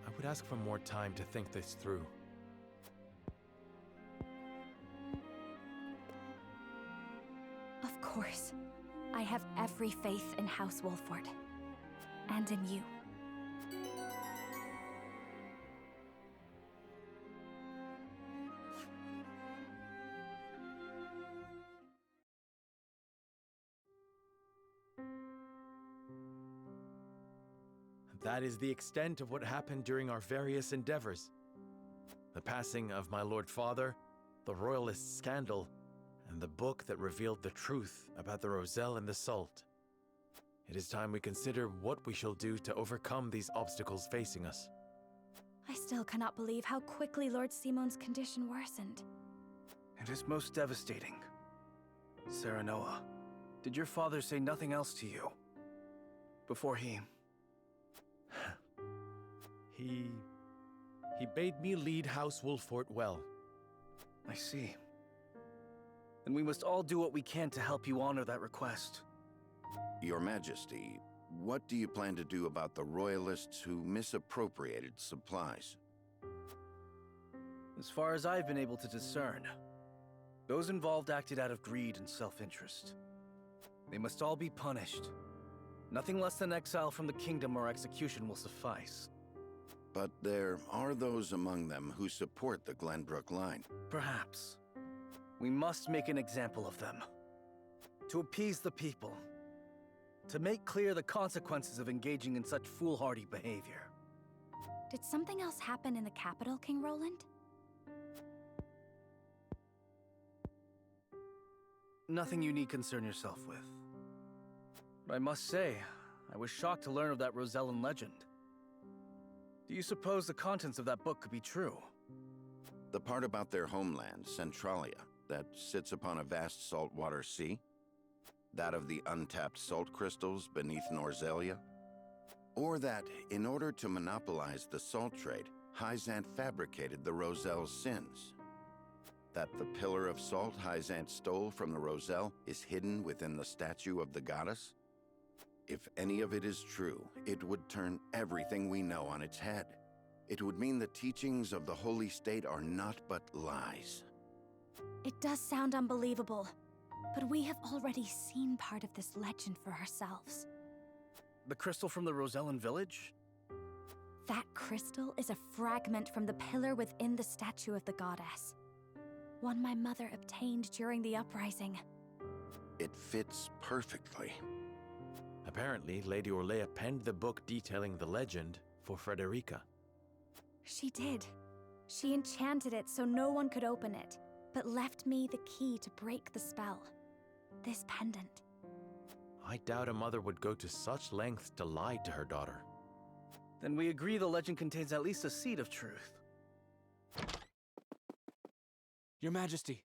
I would ask for more time to think this through. Of course. I have every faith in House Wolford. And in you. That is the extent of what happened during our various endeavors. The passing of my Lord Father, the Royalist scandal, and the book that revealed the truth about the Roselle and the salt. It is time we consider what we shall do to overcome these obstacles facing us. I still cannot believe how quickly Lord Simon's condition worsened. It is most devastating. Serenoa, did your father say nothing else to you? Before he... He bade me lead House Wolfort well. I see. Then we must all do what we can to help you honor that request. Your Majesty, what do you plan to do about the Royalists who misappropriated supplies? As far as I've been able to discern, those involved acted out of greed and self-interest. They must all be punished. Nothing less than exile from the kingdom or execution will suffice. But there are those among them who support the Glenbrook line. Perhaps. We must make an example of them. To appease the people. To make clear the consequences of engaging in such foolhardy behavior. Did something else happen in the capital, King Roland? Nothing you need concern yourself with. But I must say, I was shocked to learn of that Rosellan legend. Do you suppose the contents of that book could be true? The part about their homeland, Centralia, that sits upon a vast saltwater sea? That of the untapped salt crystals beneath Norzelia? Or that, in order to monopolize the salt trade, Hyzant fabricated the Roselle's sins. That the pillar of salt Hyzant stole from the Roselle is hidden within the statue of the goddess? If any of it is true, it would turn everything we know on its head. It would mean the teachings of the Holy State are not but lies. It does sound unbelievable, but we have already seen part of this legend for ourselves. The crystal from the Rosellan village? That crystal is a fragment from the pillar within the statue of the goddess. One my mother obtained during the uprising. It fits perfectly. Apparently, Lady Orlea penned the book detailing the legend for Frederica. She did. She enchanted it so no one could open it, but left me the key to break the spell. This pendant. I doubt a mother would go to such lengths to lie to her daughter. Then we agree the legend contains at least a seed of truth. Your Majesty,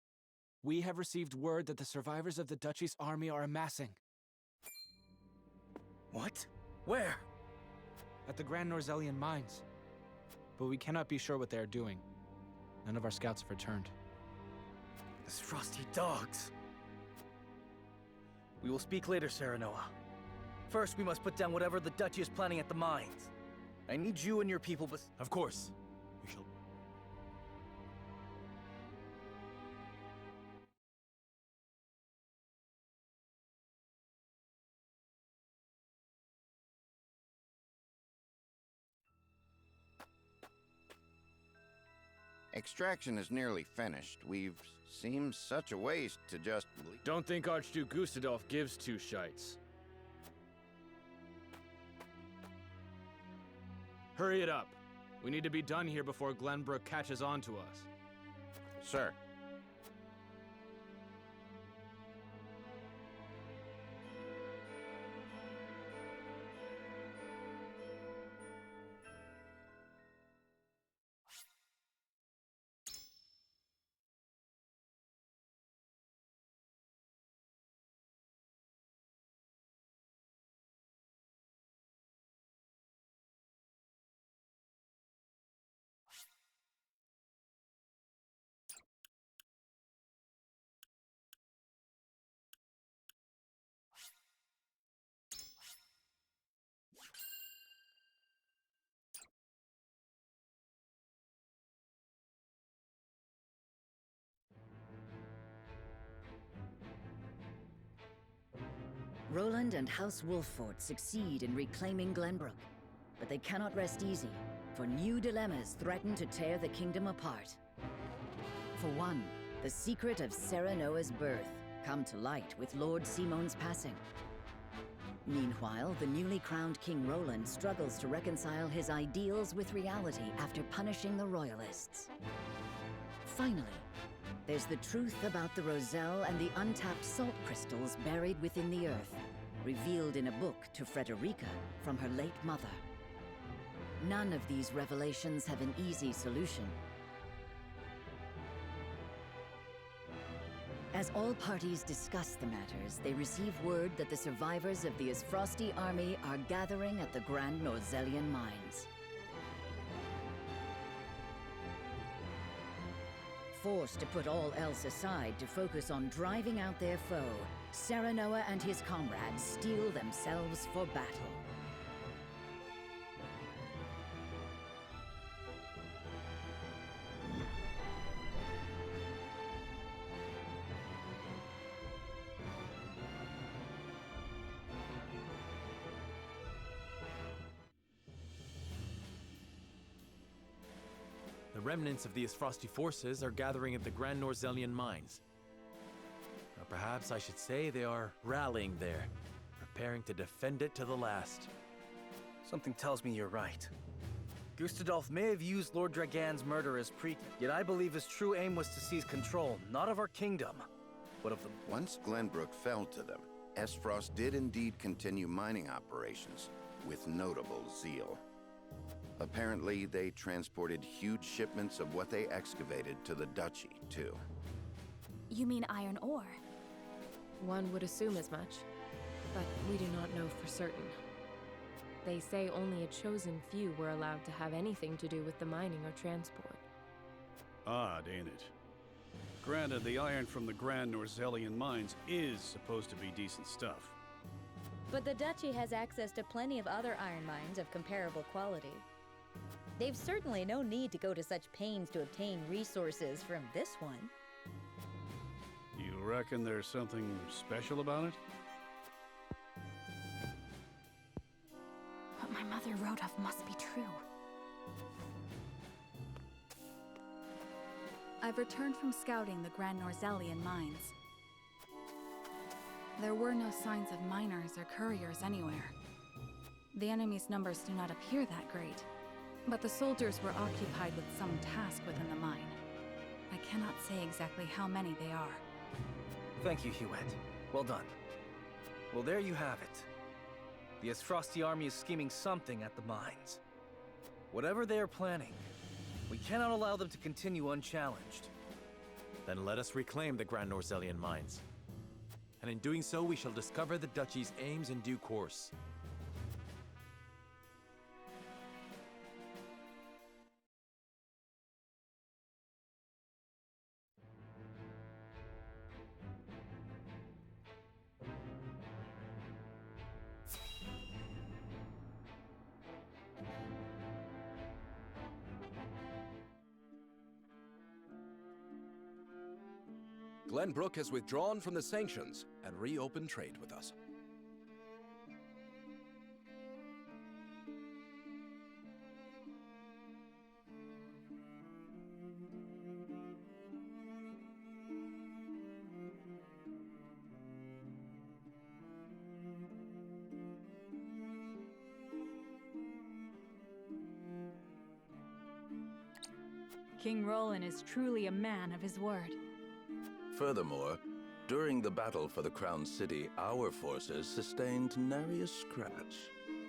we have received word that the survivors of the Duchy's army are amassing. What? Where? At the Grand Norzellian mines. But we cannot be sure what they are doing. None of our scouts have returned. These frosty dogs. We will speak later, Serenoa. First, we must put down whatever the Duchy is planning at the mines. I need you and your people, but... Of course. We shall... Extraction is nearly finished. Seems such a waste to just leave. Don't think Archduke Gustadolf gives two shites. Hurry it up. We need to be done here before Glenbrook catches on to us. Sir. Roland and House Wolffort succeed in reclaiming Glenbrook, but they cannot rest easy, for new dilemmas threaten to tear the kingdom apart. For one, the secret of Serenoa's birth come to light with Lord Simon's passing. Meanwhile, the newly crowned King Roland struggles to reconcile his ideals with reality after punishing the Royalists. Finally, there's the truth about the Roselle and the untapped salt crystals buried within the earth, revealed in a book to Frederica from her late mother. None of these revelations have an easy solution. As all parties discuss the matters, they receive word that the survivors of the Isfrosti army are gathering at the Grand Norzellian mines. Forced to put all else aside to focus on driving out their foe, Serenoa and his comrades steel themselves for battle. The remnants of the Isfrosti forces are gathering at the Grand Norzellian mines. Or perhaps I should say they are rallying there, preparing to defend it to the last. Something tells me you're right. Gustadolf may have used Lord Dragan's murder as pretext, yet I believe his true aim was to seize control, not of our kingdom, but of the... Once Glenbrook fell to them, Esfrost did indeed continue mining operations, with notable zeal. Apparently, they transported huge shipments of what they excavated to the Duchy, too. You mean iron ore? One would assume as much, but we do not know for certain. They say only a chosen few were allowed to have anything to do with the mining or transport. Odd, ain't it? Granted, the iron from the Grand Norzelian mines is supposed to be decent stuff. But the Duchy has access to plenty of other iron mines of comparable quality. They've certainly no need to go to such pains to obtain resources from this one. You reckon there's something special about it? What my mother wrote of must be true. I've returned from scouting the Grand Norzelian mines. There were no signs of miners or couriers anywhere. The enemy's numbers do not appear that great, but the soldiers were occupied with some task within the mine. I cannot say exactly how many they are. Thank you, Hewitt. Well done. Well, there you have it. The Esfrosti army is scheming something at the mines. Whatever they are planning, we cannot allow them to continue unchallenged. Then let us reclaim the Grand Norzelian mines. And in doing so, we shall discover the Duchy's aims in due course. Glenbrook has withdrawn from the sanctions and reopened trade with us. King Roland is truly a man of his word. Furthermore, during the battle for the Crown City, our forces sustained nary a scratch,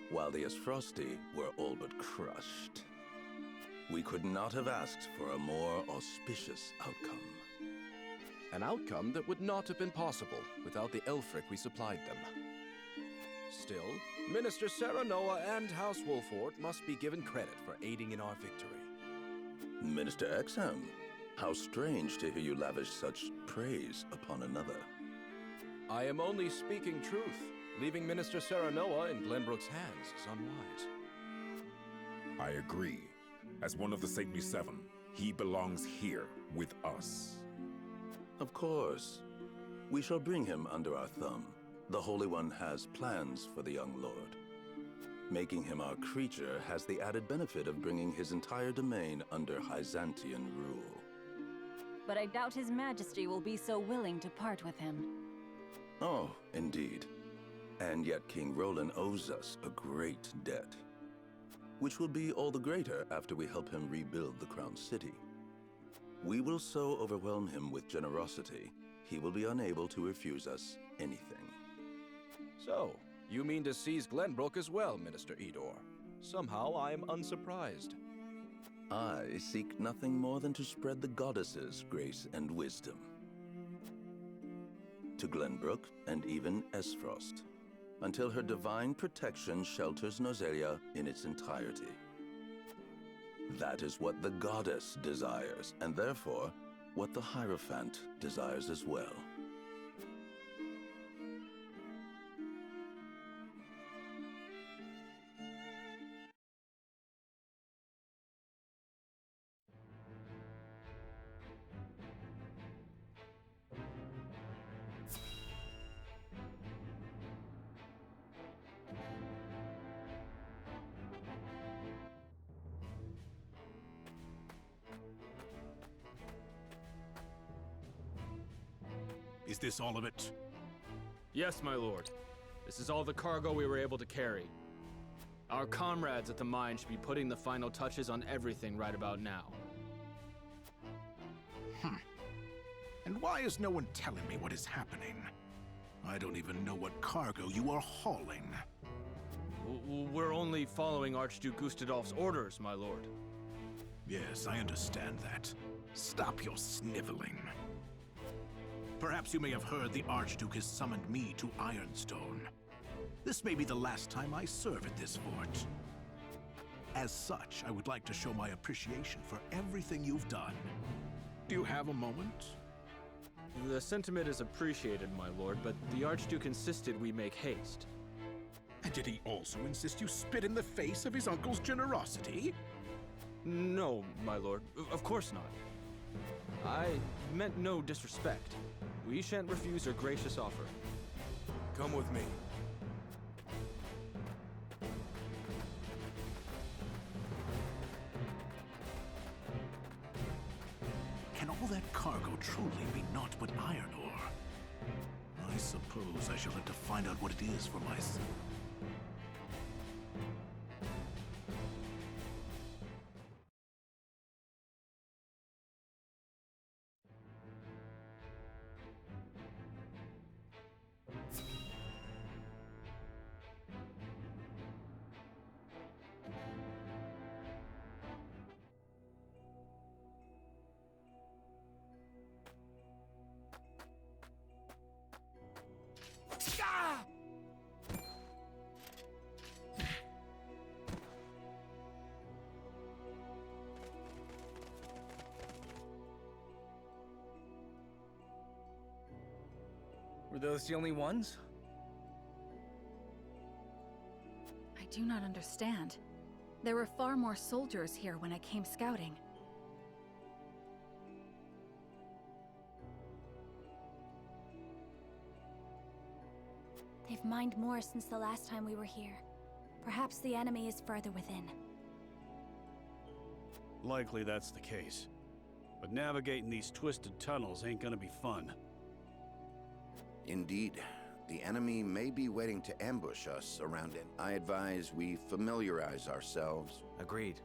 while the Esfrosti were all but crushed. We could not have asked for a more auspicious outcome. An outcome that would not have been possible without the Elfric we supplied them. Still, Minister Serenoa and House Wolford must be given credit for aiding in our victory. Minister Exham, how strange to hear you lavish such praise upon another. I am only speaking truth. Leaving Minister Serenoa in Glenbrook's hands is unwise. I agree. As one of the Saintly Seven, he belongs here with us. Of course. We shall bring him under our thumb. The Holy One has plans for the young lord. Making him our creature has the added benefit of bringing his entire domain under Hyzantian rule. But I doubt His Majesty will be so willing to part with him. Oh, indeed. And yet King Roland owes us a great debt, which will be all the greater after we help him rebuild the Crown City. We will so overwhelm him with generosity, he will be unable to refuse us anything. So, you mean to seize Glenbrook as well, Minister Edor? Somehow I am unsurprised. I seek nothing more than to spread the goddess's grace and wisdom to Glenbrook and even Esfrost, until her divine protection shelters Nozelia in its entirety. That is what the goddess desires, and therefore, what the Hierophant desires as well. Is this all of it? Yes, my lord. This is all the cargo we were able to carry. Our comrades at the mine should be putting the final touches on everything right about now. And why is no one telling me what is happening? I don't even know what cargo you are hauling. We're only following Archduke Gustadolf's orders, my lord. Yes, I understand that. Stop your sniveling. Perhaps you may have heard the Archduke has summoned me to Ironstone. This may be the last time I serve at this fort. As such, I would like to show my appreciation for everything you've done. Do you have a moment? The sentiment is appreciated, my lord, but the Archduke insisted we make haste. And did he also insist you spit in the face of his uncle's generosity? No, my lord. Of course not. I meant no disrespect. We shan't refuse your gracious offer. Come with me. Can all that cargo truly be naught but iron ore? I suppose I shall have to find out what it is for myself. Were those the only ones? I do not understand. There were far more soldiers here when I came scouting. They've mined more since the last time we were here. Perhaps the enemy is further within. Likely that's the case. But navigating these twisted tunnels ain't gonna be fun. Indeed. The enemy may be waiting to ambush us around it. I advise we familiarize ourselves. Agreed.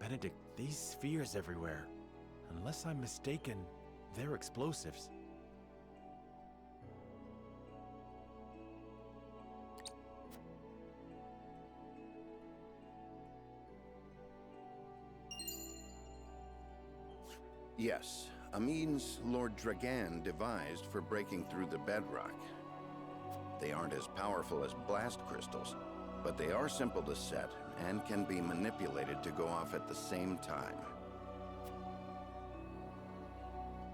Benedict, these spheres everywhere. Unless I'm mistaken, they're explosives. Yes, a means Lord Dragan devised for breaking through the bedrock. They aren't as powerful as blast crystals, but they are simple to set and can be manipulated to go off at the same time.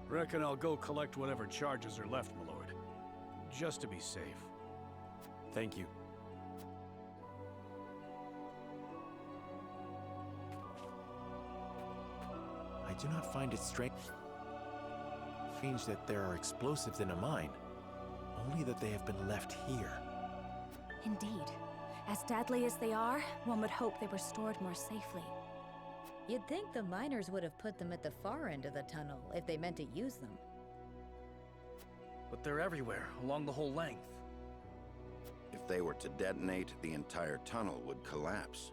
Reckon I'll go collect whatever charges are left, my lord. Just to be safe. Thank you. I do not find it strange that there are explosives in a mine, only that they have been left here. Indeed. As deadly as they are, one would hope they were stored more safely. You'd think the miners would have put them at the far end of the tunnel if they meant to use them. But they're everywhere, along the whole length. If they were to detonate, the entire tunnel would collapse.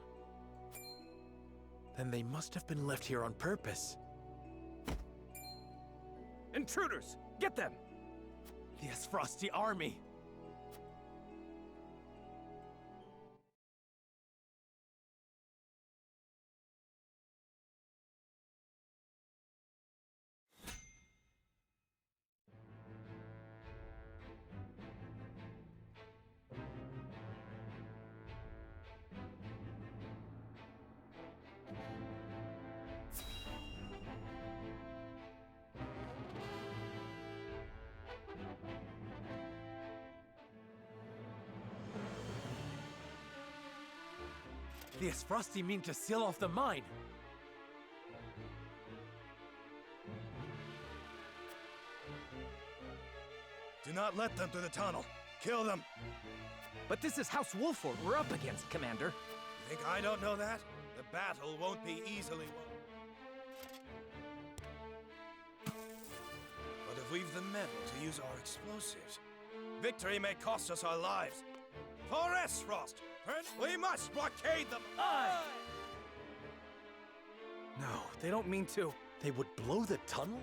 Then they must have been left here on purpose. Intruders! Get them! The Frosty army! The Frosty mean to seal off the mine! Do not let them through the tunnel. Kill them. But this is House Wolford we're up against, Commander. You think I don't know that? The battle won't be easily won. But if we've the metal to use our explosives, victory may cost us our lives. For Esfrost, we must blockade them! Aye! No, they don't mean to. They would blow the tunnel?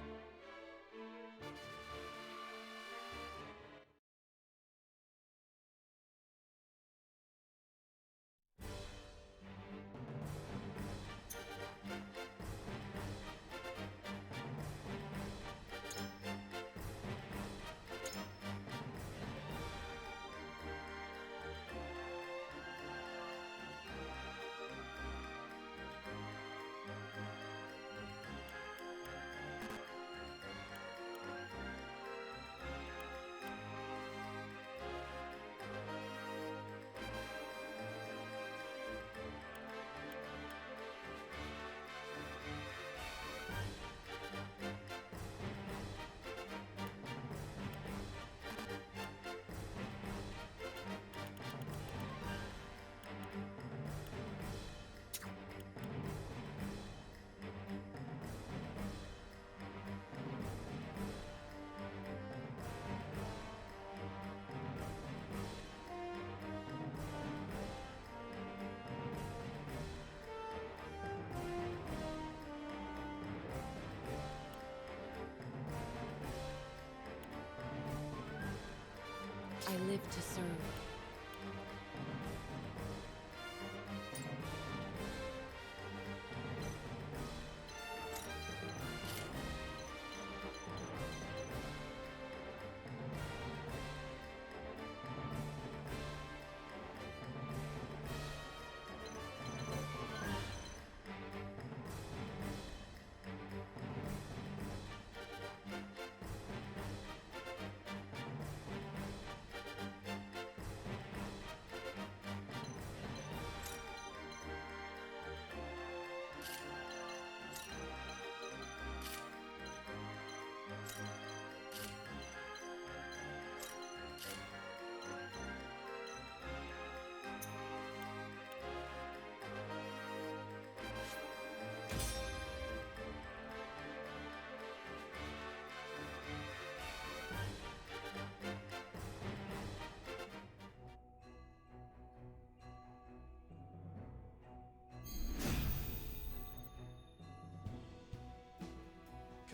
I live to serve.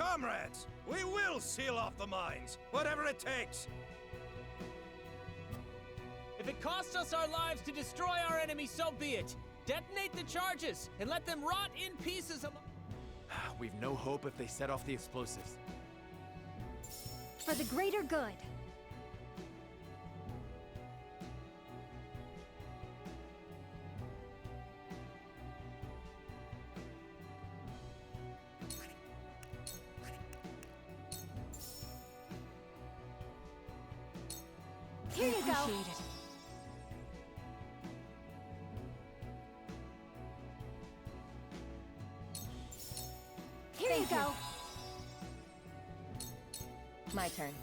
Comrades, we will seal off the mines, whatever it takes. If it costs us our lives to destroy our enemy, so be it. Detonate the charges and let them rot in pieces. We've no hope if they set off the explosives. For the greater good. Here you go. Appreciate it. Here you go. My turn.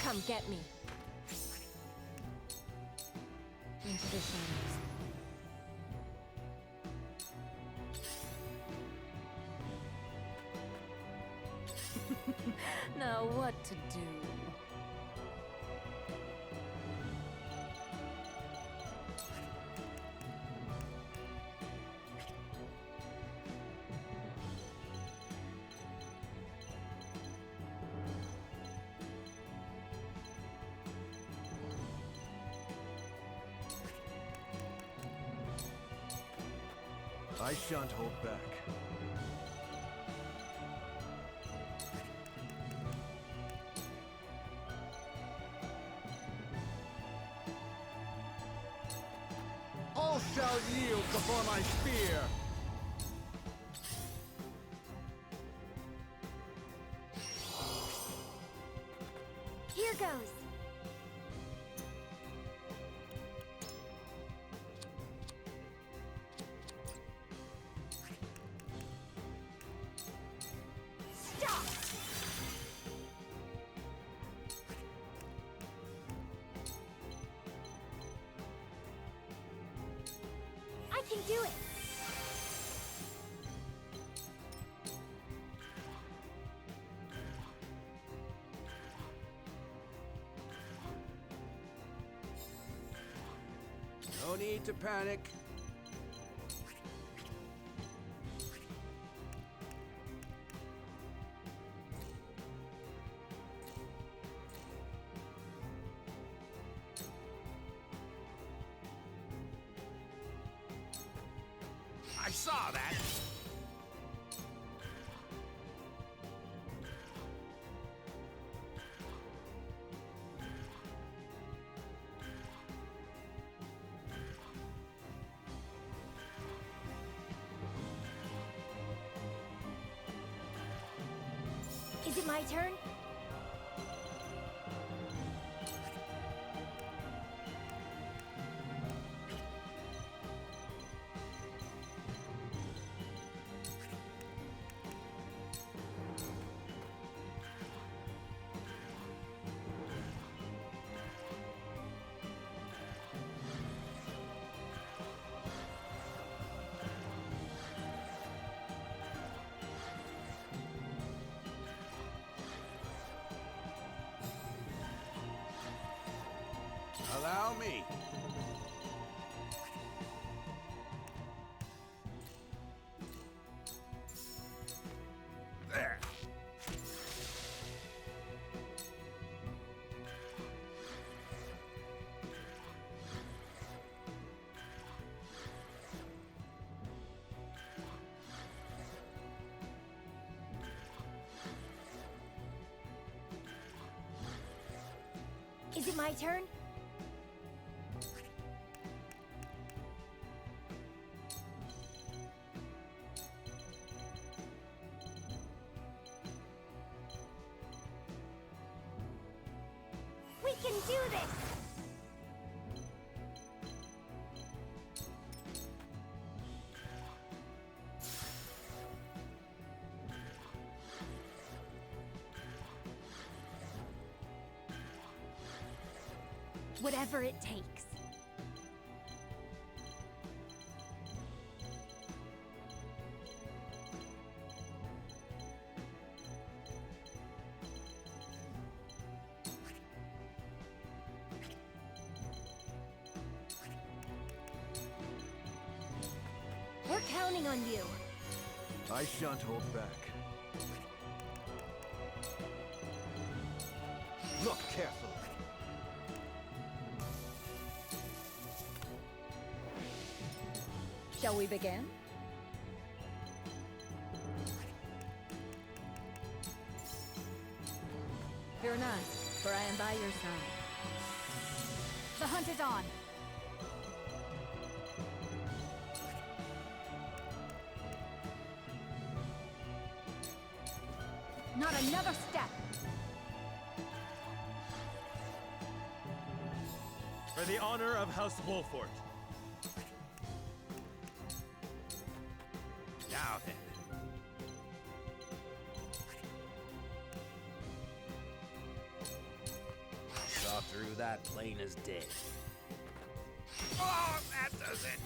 Come get me. Into the shadows. Now what to do? I shan't hold back. All shall yield before my spear. Here goes. Stop! I can do it. No need to panic. I saw that. Is it my turn? Allow me. There. Is it my turn? We can do this! Whatever it takes. counting on you. I shan't hold back. Look carefully. Shall we begin? Fear not, for I am by your side. The hunt is on. Not another step. For the honor of House Wolfort. Now then. Saw through that plain as day. Oh, that does it!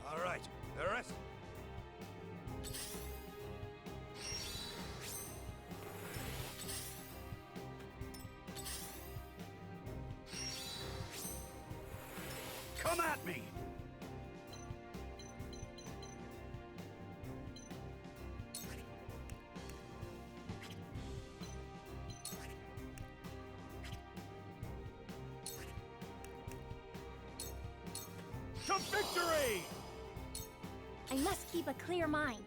All right, the rest. Come at me! To victory! I must keep a clear mind.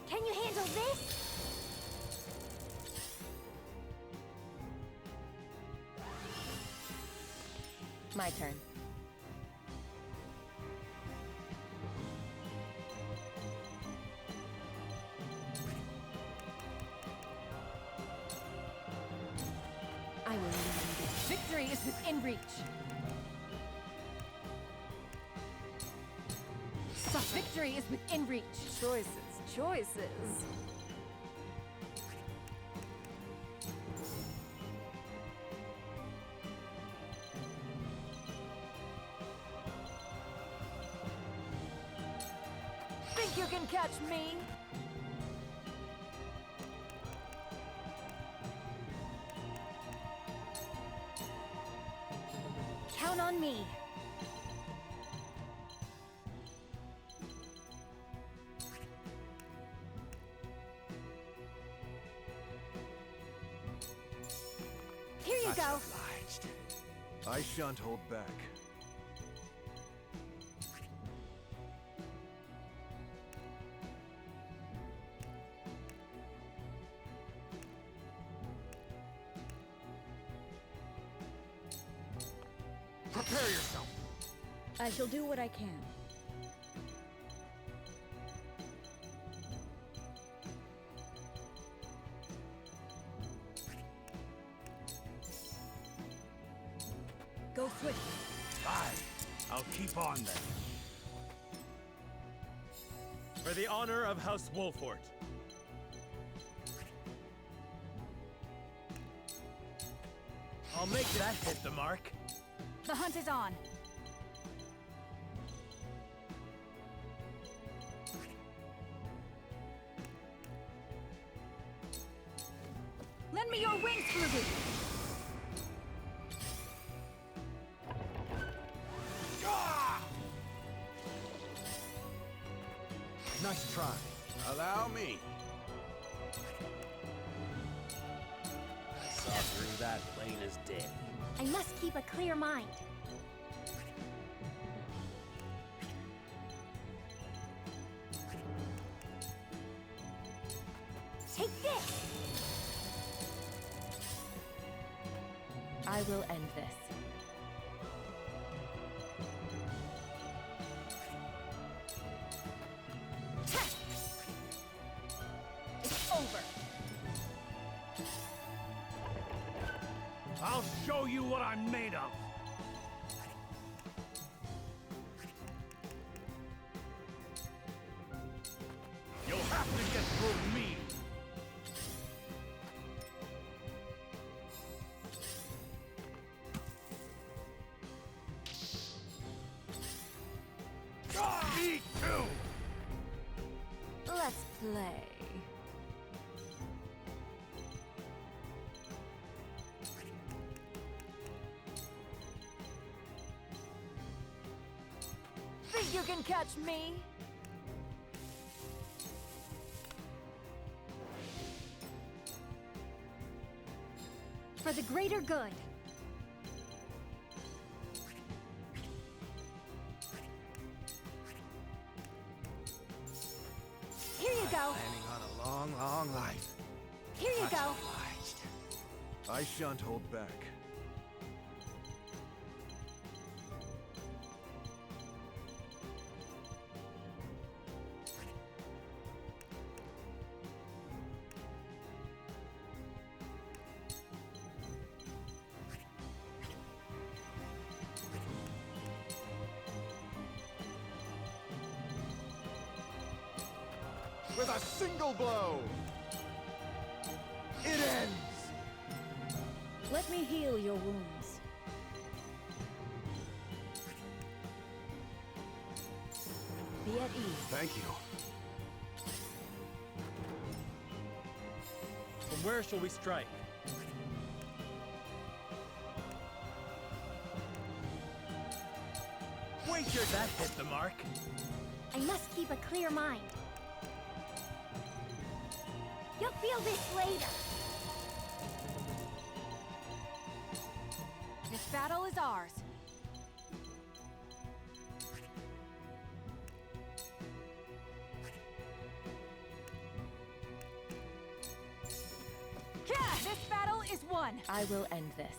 Can you handle this? My turn. I will lead you. Victory is within reach. Victory is within reach. Choices, choices. Think you can catch me? Count on me. Here you go. I shan't hold back. Prepare yourself. I shall do what I can. Go swiftly. Aye, I'll keep on then. For the honor of House Wolfort. I'll make that hit the mark. The hunt is on. Lend me your wings, Ruby. Nice try. Allow me. I saw through that plain as day. I must keep a clear mind. Take this! I will end this. It's over. I'll show you what I'm made of. You'll have to get through me. Me too. Let's play. Think you can catch me? For the greater good. Here you go. Planning on a long, long life. Here you Much go. obliged. I shan't hold back. With a single blow, it ends! Let me heal your wounds. Be at ease. Thank you. From where shall we strike? Wait your that hit the mark. I must keep a clear mind. You'll feel this later. This battle is ours. Yeah, this battle is won. I will end this.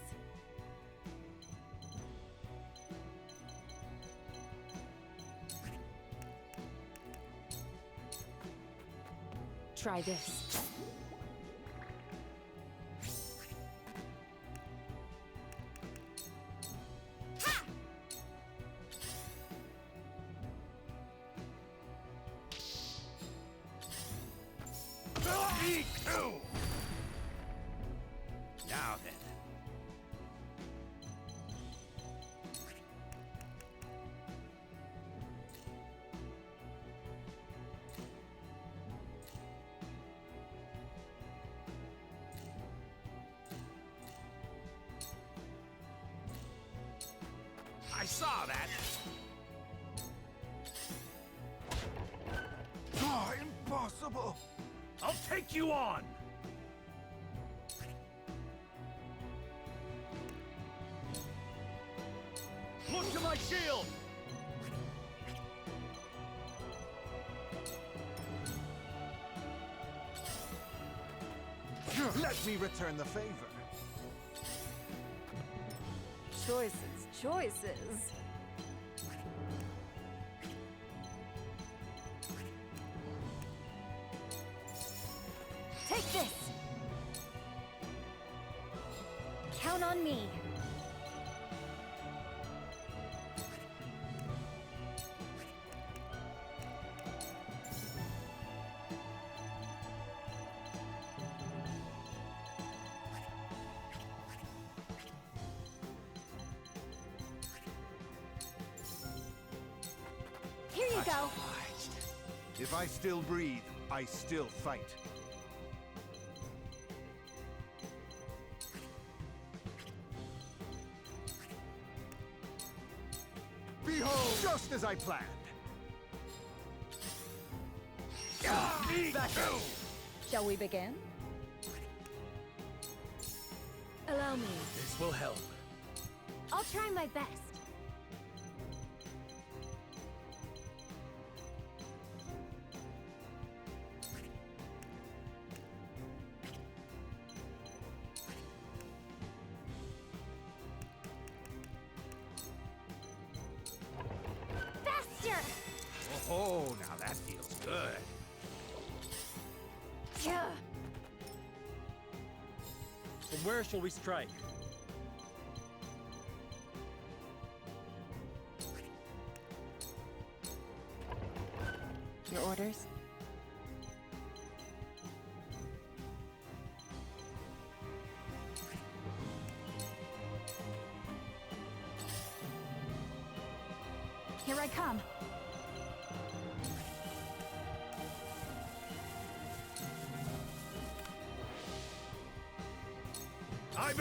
Try this. Me too! Now then. I saw that! Oh, impossible! I'll take you on! Look to my shield! Let me return the favor. Choices, choices. Take this. Count on me. Here you go. If I still breathe, I still fight. Behold, just as I planned. Me too! Shall we begin? Allow me. This will help. I'll try my best. Faster! Oh, now that feels good. Yeah. From where shall we strike? Your orders? Here I come.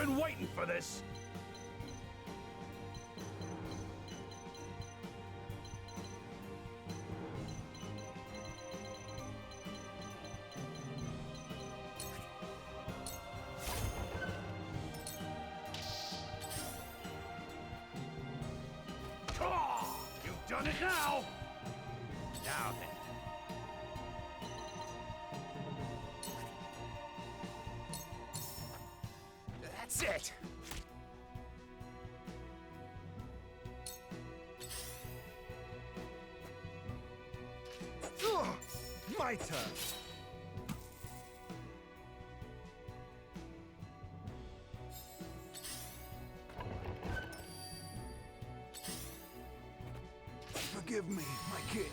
been waiting for this! You've done it now! Now then. That's it! Ugh, my turn! Forgive me, my king.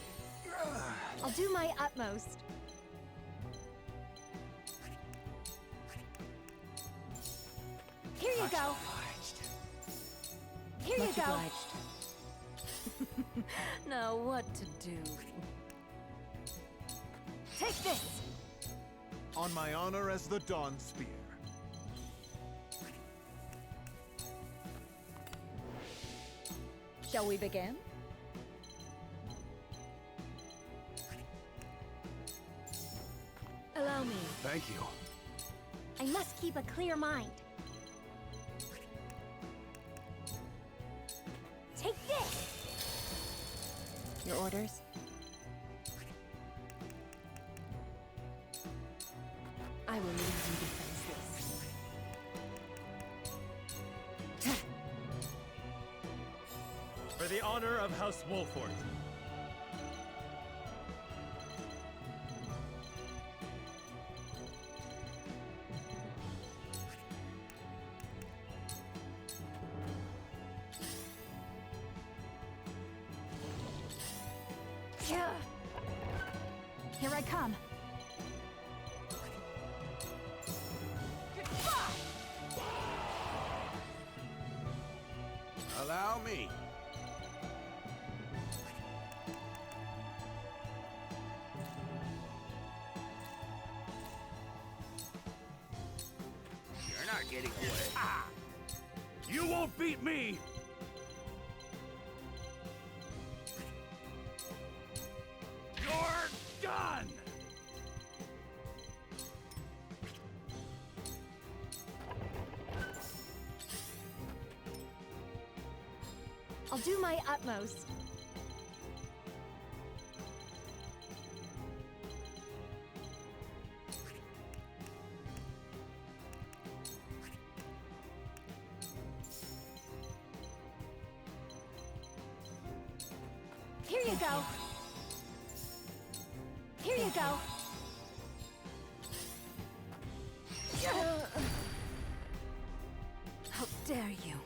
I'll do my utmost. Here you go. Here you Much go. obliged. Now what to do? Take this. On my honor as the Dawn Spear. Shall we begin? Allow me. Thank you. I must keep a clear mind. Take this! Your orders? I will leave you defenseless. For the honor of House Wolfort. Here I come. Allow me. You're not getting away. Ah! You won't beat me! You're done! I'll do my utmost. Here you go. Here you go. How dare you?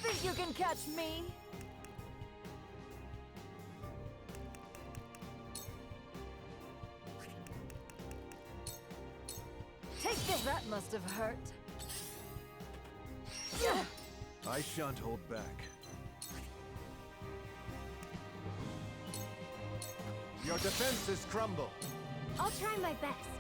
Think you can catch me? Take this! That must have hurt. I shan't hold back. Your defenses crumble. I'll try my best.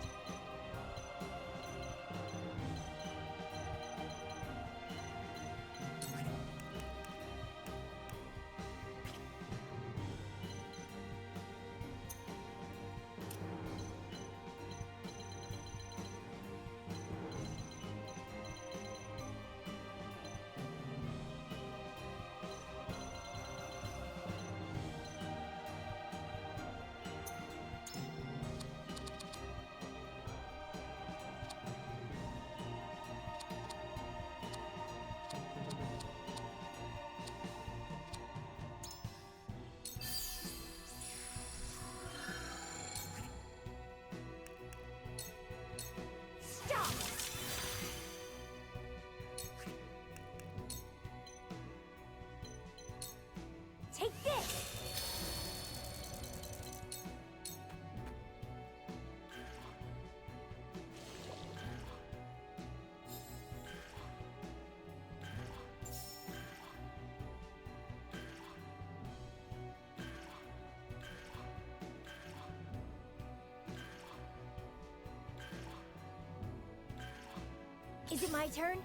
Is it my turn?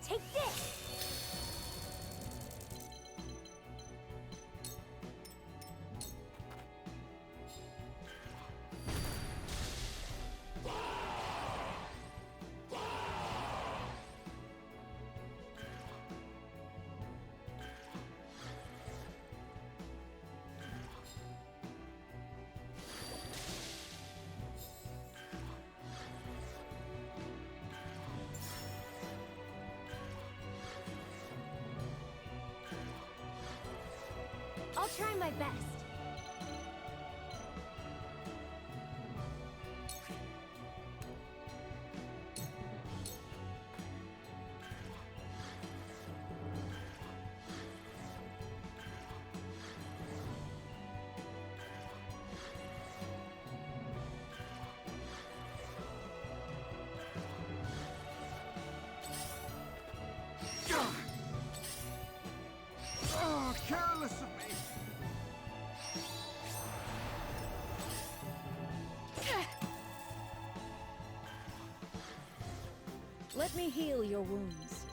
Take this! I'll try my best. Oh, careless of me! Let me heal your wounds.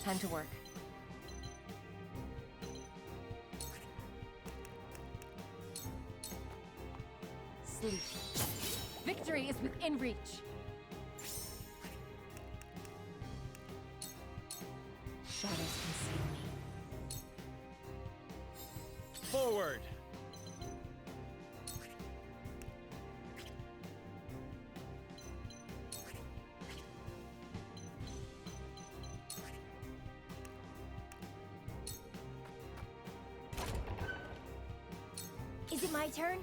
Time to work. Sleep. Victory is within reach. Shadows conceal me. Forward! Is it my turn?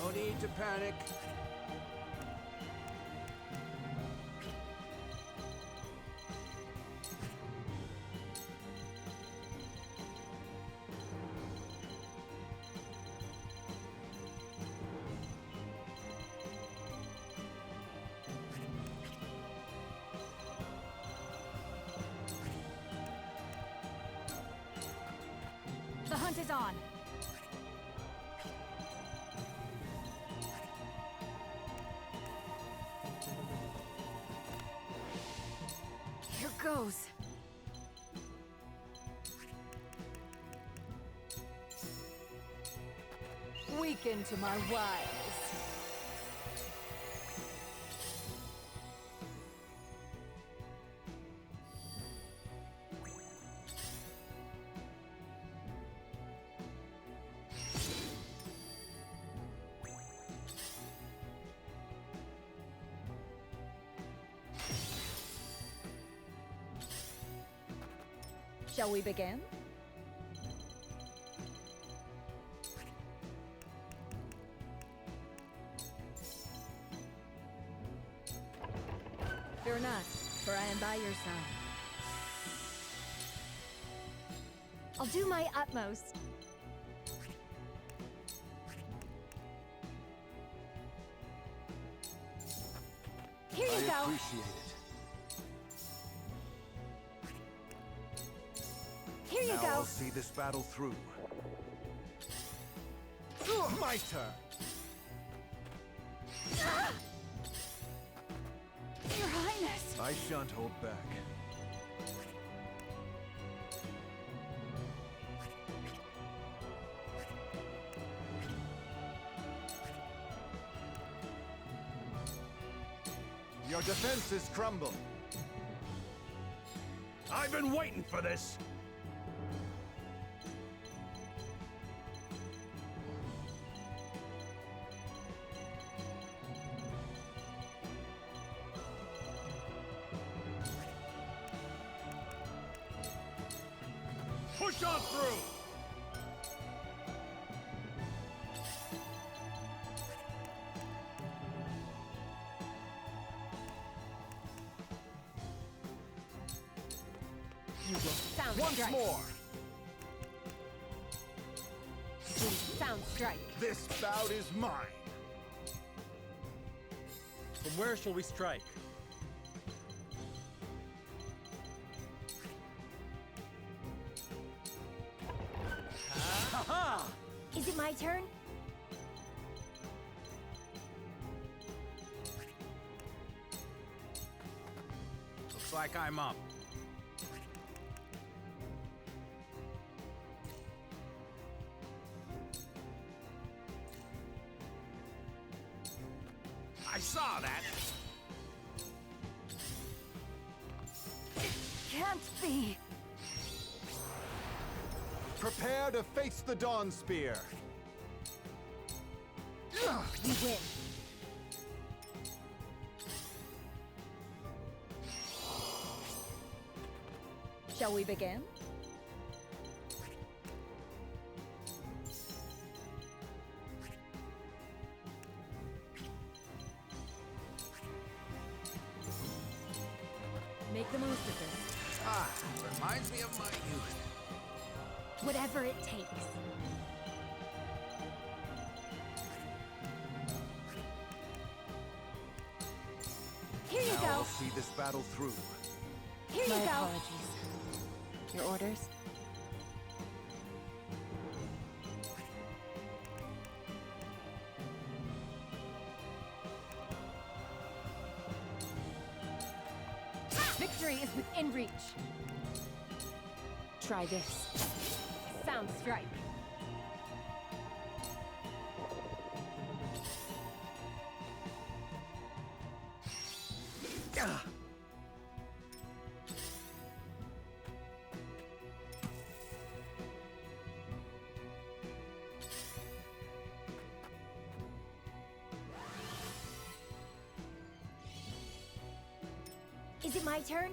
No need to panic. The hunt is on. Here goes. Weaken to my wiles. Shall we begin? Fear not, for I am by your side. I'll do my utmost. Here you I go. appreciate it. Here you Now go. I'll see this battle through. My turn. Your Highness! I shan't hold back. Your defenses crumble. I've been waiting for this. Push on through! You will sound Once strike. more! Sound strike. This bout is mine! From where shall we strike? Ha-ha! Is it my turn? Looks like I'm up. I saw that! Can't be! Prepare to face the Dawn Spear! We win. Shall we begin? Make the most of this. Ah, reminds me of my youth. Whatever it takes. Here you Now go. I'll see this battle through. Here My you go. apologies. Your orders? Victory is within reach. Try this. Sound strike. Is it my turn?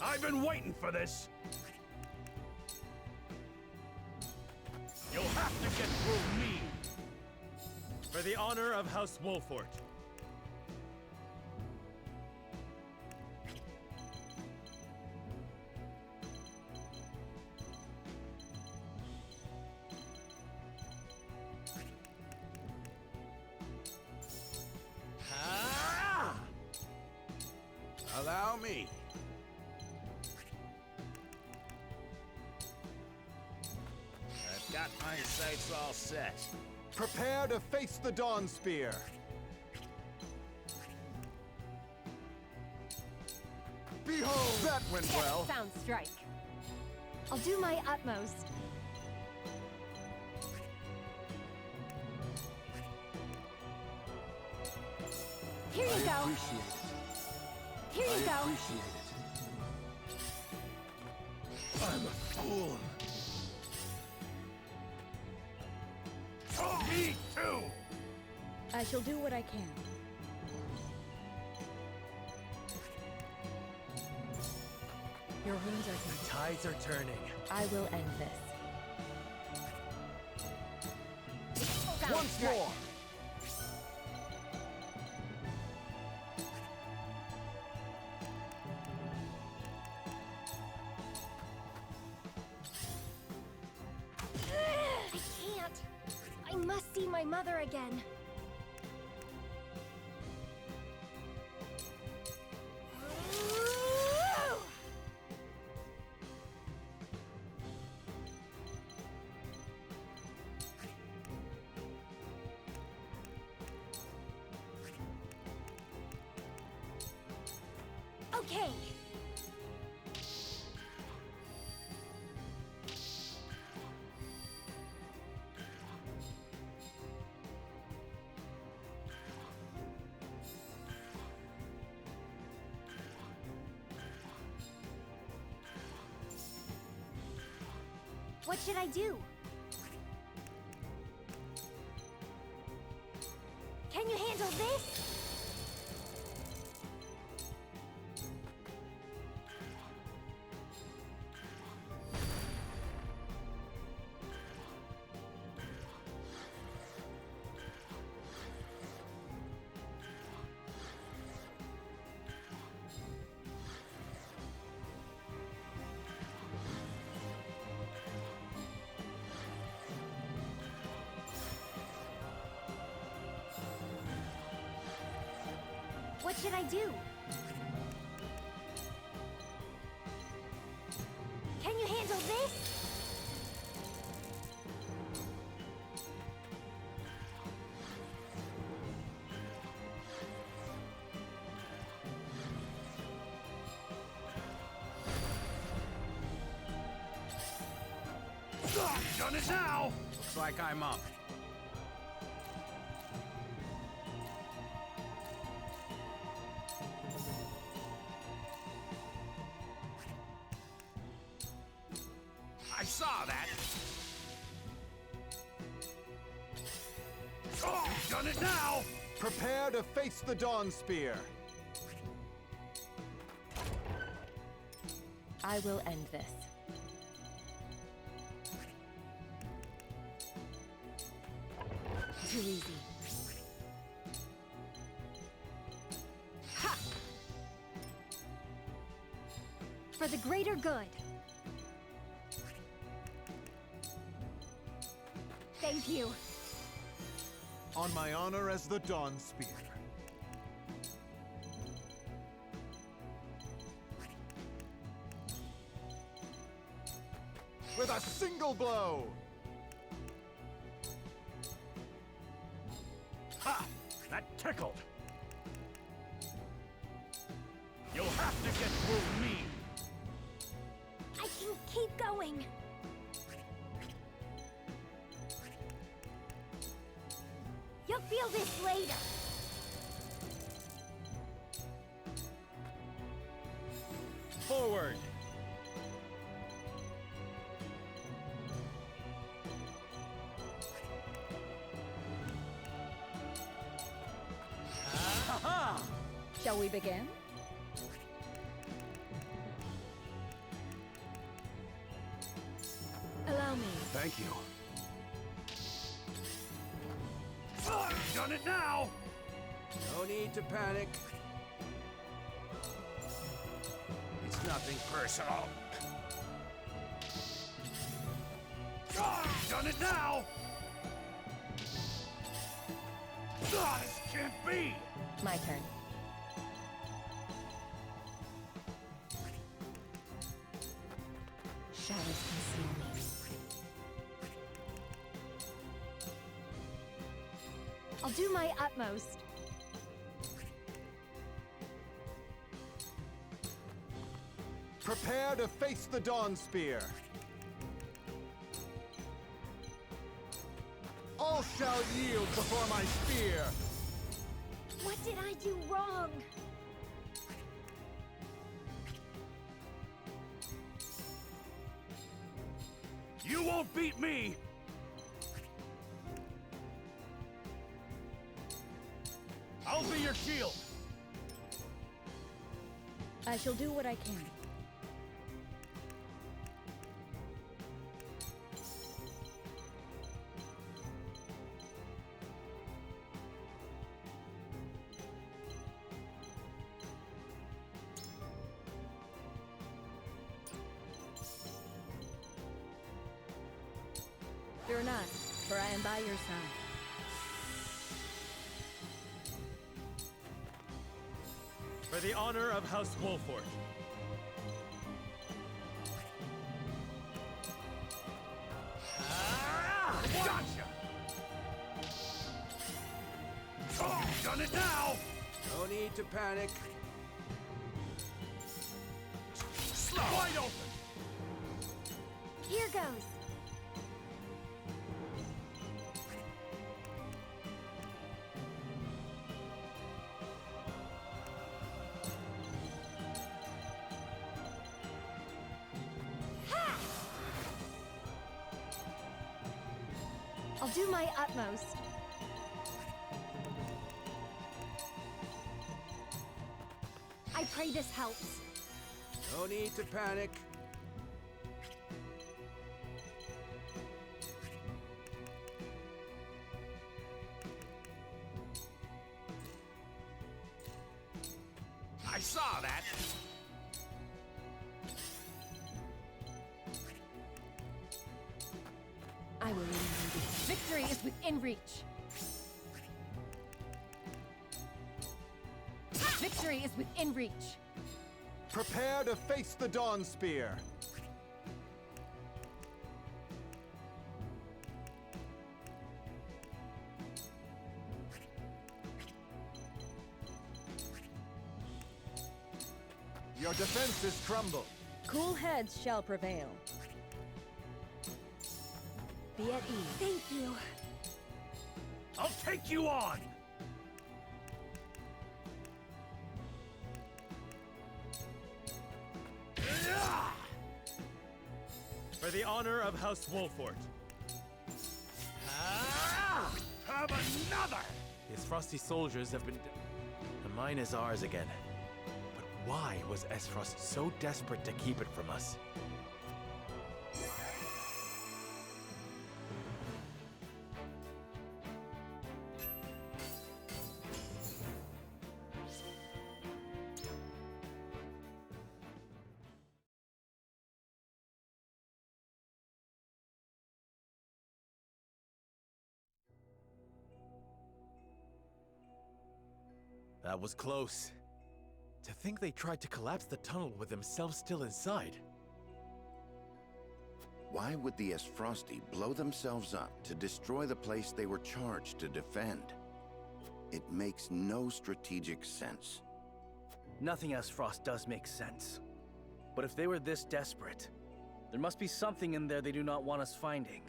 I've been waiting for this! You'll have to get through me! For the honor of House Wolfort. Allow me. I've got my sights all set. Prepare to face the Dawn Spear! Behold! That went well! Sound strike. I'll do my utmost. Here you go. Appreciate it. Here you go. Appreciate it. I'm a fool. Oh, me too! I shall do what I can. Your wounds are healed. Tides are turning. I will end this. Sound Once strike. more! I can't. I must see my mother again. Okay. What should I do? Can you handle this? What should I do? Can you handle this? Done it now! Looks like I'm up. I saw that! Oh, done it now! Prepare to face the Dawn Spear. I will end this. Too easy. Ha! For the greater good. Thank you. On my honor as the Dawn Spear. With a single blow! Ha! That tickled! You'll have to get through me! I can keep going. You'll feel this later. Forward! Shall we begin? Allow me. Thank you. Done it now! No need to panic. It's nothing personal. Done it now! This can't be! My turn. Shadows conceal me. I'll do my utmost. Prepare to face the Dawn Spear. All shall yield before my spear. What did I do wrong? You won't beat me! I'll be your shield! I shall do what I can. Fear not, for I am by your side. For the honor of House Wolford. Gotcha! Oh, done it now! No need to panic. Wide open! Here goes. I'll do my utmost. I pray this helps. No need to panic. I saw that! I will lead you. Victory is within reach. Victory is within reach. Prepare to face the Dawn Spear. Your defenses crumble. Cool heads shall prevail. Be at ease. Thank you. I'll take you on! For the honor of House Wolfort. Have another! His frosty soldiers have been... The mine is ours again. But why was Esfrost so desperate to keep it from us? That was close. To think they tried to collapse the tunnel with themselves still inside. Why would the Esfrosti blow themselves up to destroy the place they were charged to defend? It makes no strategic sense. Nothing Esfrost does make sense. But if they were this desperate, there must be something in there they do not want us finding.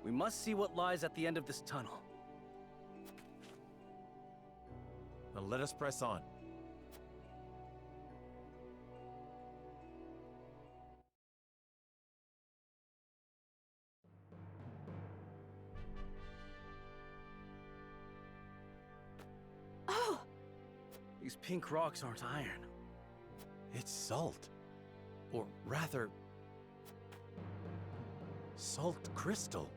We must see what lies at the end of this tunnel. Now let us press on. Oh! These pink rocks aren't iron. It's salt. Or rather... salt crystal.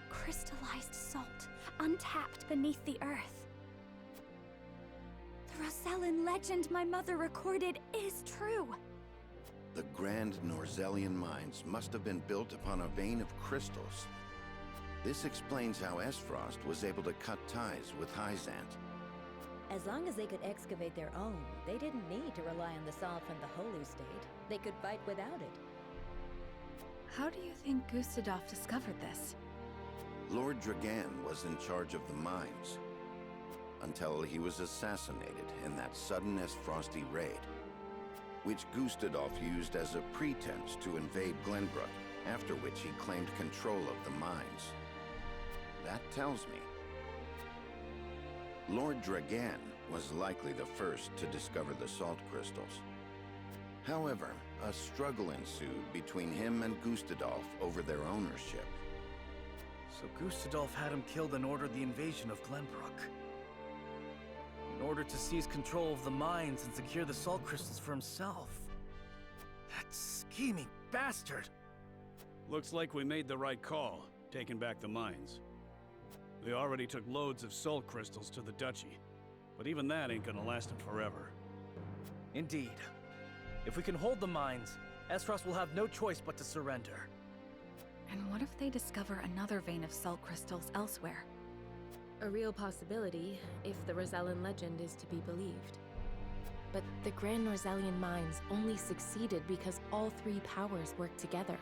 Crystallized salt, untapped beneath the earth. The Rosellan legend my mother recorded is true. The Grand Norzellian mines must have been built upon a vein of crystals. This explains how Esfrost was able to cut ties with Hyzant. As long as they could excavate their own, they didn't need to rely on the salt from the Holy State. They could fight without it. How do you think Gustadolf discovered this? Lord Dragan was in charge of the mines, until he was assassinated in that sudden Esfrosti raid, which Gustadolf used as a pretense to invade Glenbrook, after which he claimed control of the mines. That tells me Lord Dragan was likely the first to discover the salt crystals. However, a struggle ensued between him and Gustadolf over their ownership. So Gustadolf had him killed and ordered the invasion of Glenbrook. In order to seize control of the mines and secure the salt crystals for himself. That scheming bastard! Looks like we made the right call, taking back the mines. They already took loads of salt crystals to the Duchy, but even that ain't gonna last them forever. Indeed. If we can hold the mines, Esfrost will have no choice but to surrender. And what if they discover another vein of salt crystals elsewhere? A real possibility, if the Rosellan legend is to be believed. But the Grand Norzellian mines only succeeded because all three powers worked together.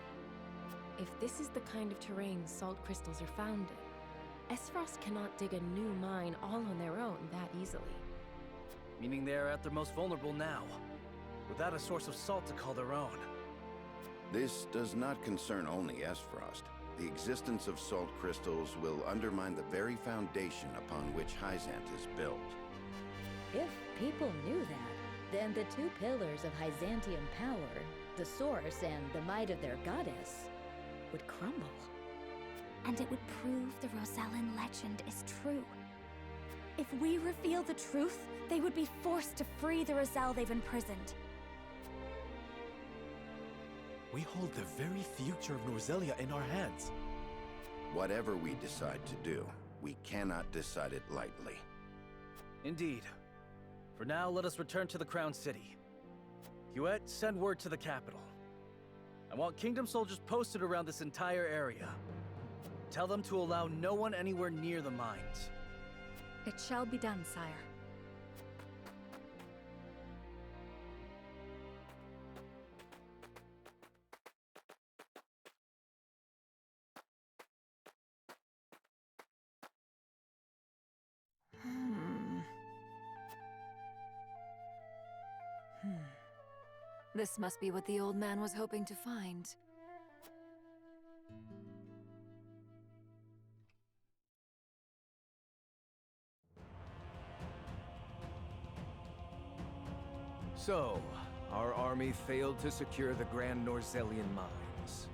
If this is the kind of terrain salt crystals are found in, Esfrost cannot dig a new mine all on their own that easily. Meaning they are at their most vulnerable now, without a source of salt to call their own. This does not concern only Esfrost. The existence of salt crystals will undermine the very foundation upon which Hyzant is built. If people knew that, then the two pillars of Hyzantium power, the source and the might of their goddess, would crumble. And it would prove the Rosellan legend is true. If we reveal the truth, they would be forced to free the Rosell they've imprisoned. We hold the very future of Norzellia in our hands. Whatever we decide to do, we cannot decide it lightly. Indeed. For now, let us return to the Crown City. Huet, send word to the capital. I want Kingdom soldiers posted around this entire area. Tell them to allow no one anywhere near the mines. It shall be done, sire. This must be what the old man was hoping to find. So, our army failed to secure the Grand Norzelian mines.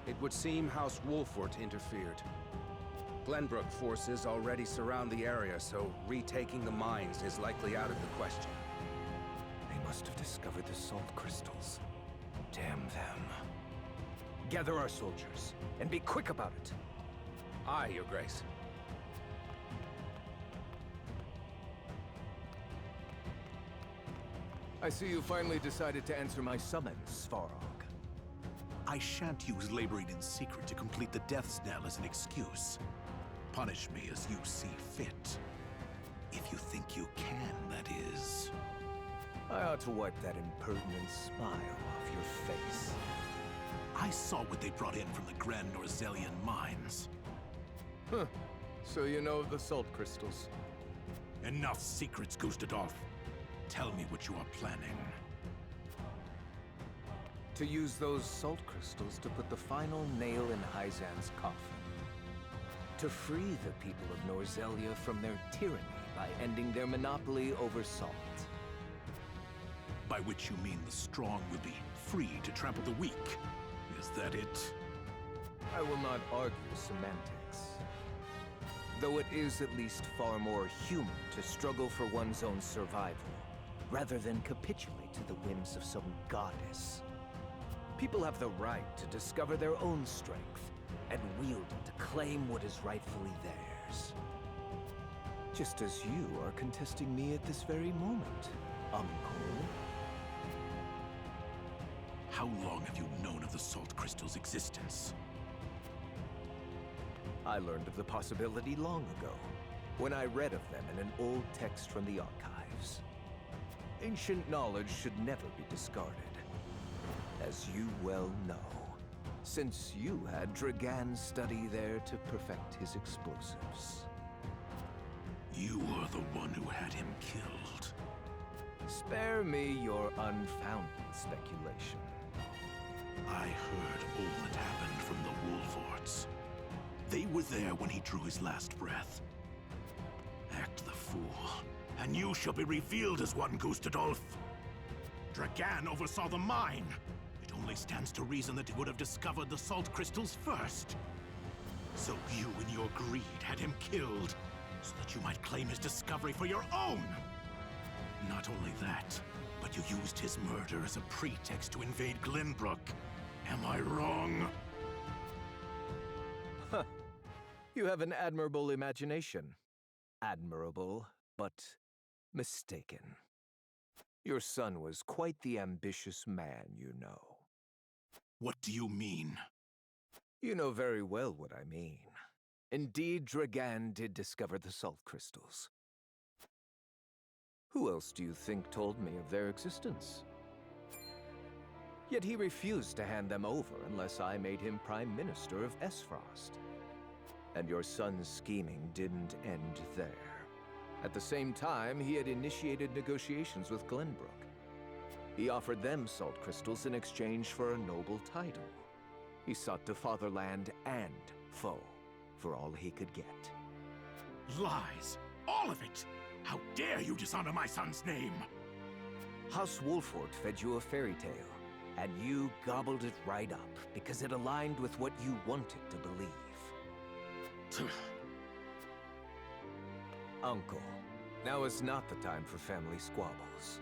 It would seem House Wolfort interfered. Glenbrook forces already surround the area, so retaking the mines is likely out of the question. They must have discovered the salt crystals. Damn them. Gather our soldiers, and be quick about it. Aye, Your Grace. I see you finally decided to answer my summons, Svarog. I shan't use laboring in secret to complete the death knell as an excuse. Punish me as you see fit. If you think you can, that is. I ought to wipe that impertinent smile off your face. I saw what they brought in from the Grand Norzelian mines. Huh. So you know of the salt crystals? Enough secrets, Gustadolf. Tell me what you are planning. To use those salt crystals to put the final nail in Hyzan's coffin. To free the people of Norzelia from their tyranny by ending their monopoly over salt. By which you mean the strong will be free to trample the weak. Is that it? I will not argue semantics. Though it is at least far more human to struggle for one's own survival, rather than capitulate to the whims of some goddess. People have the right to discover their own strength, and wield it to claim what is rightfully theirs. Just as you are contesting me at this very moment, Uncle. How long have you known of the salt crystal's existence? I learned of the possibility long ago, when I read of them in an old text from the archives. Ancient knowledge should never be discarded, as you well know, since you had Dragan study there to perfect his explosives. You are the one who had him killed. Spare me your unfounded speculation. I heard all that happened from the Wolforts. They were there when he drew his last breath. Act the fool, and you shall be revealed as one, Gustadolf. Dragan oversaw the mine. It only stands to reason that he would have discovered the salt crystals first. So you, in your greed, had him killed, so that you might claim his discovery for your own. Not only that, but you used his murder as a pretext to invade Glenbrook. Am I wrong? Huh. You have an admirable imagination. Admirable, but mistaken. Your son was quite the ambitious man, you know. What do you mean? You know very well what I mean. Indeed, Dragan did discover the salt crystals. Who else do you think told me of their existence? Yet he refused to hand them over unless I made him Prime Minister of Esfrost. And your son's scheming didn't end there. At the same time, he had initiated negotiations with Glenbrook. He offered them salt crystals in exchange for a noble title. He sought to fatherland and foe for all he could get. Lies! All of it! How dare you dishonor my son's name! House Wolfort fed you a fairy tale, and you gobbled it right up because it aligned with what you wanted to believe. Uncle, now is not the time for family squabbles.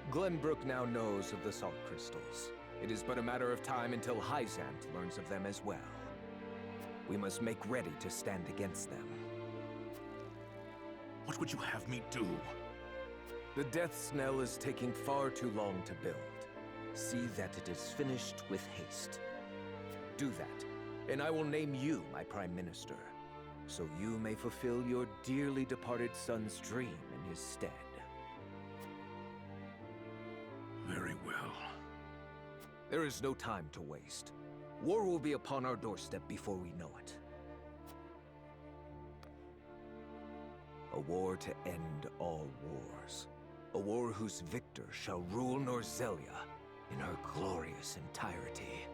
Glenbrook now knows of the salt crystals. It is but a matter of time until Hyzant learns of them as well. We must make ready to stand against them. What would you have me do? The Death Knell is taking far too long to build. See that it is finished with haste. Do that, and I will name you my Prime Minister, so you may fulfill your dearly departed son's dream in his stead. Very well. There is no time to waste. War will be upon our doorstep before we know it. A war to end all wars. A war whose victor shall rule Norzelia in her glorious entirety.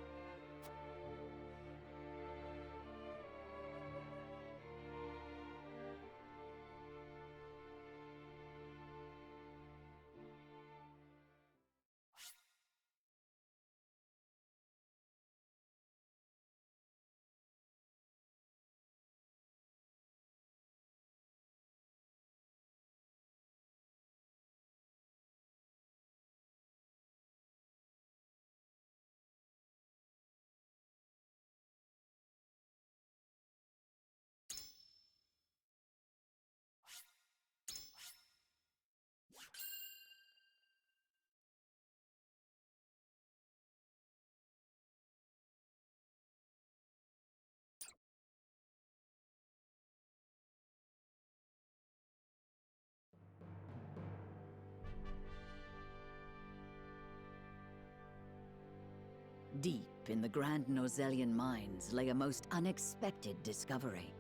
Deep in the Grand Norzelian mines lay a most unexpected discovery.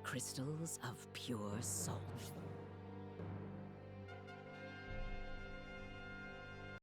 Crystals of pure salt.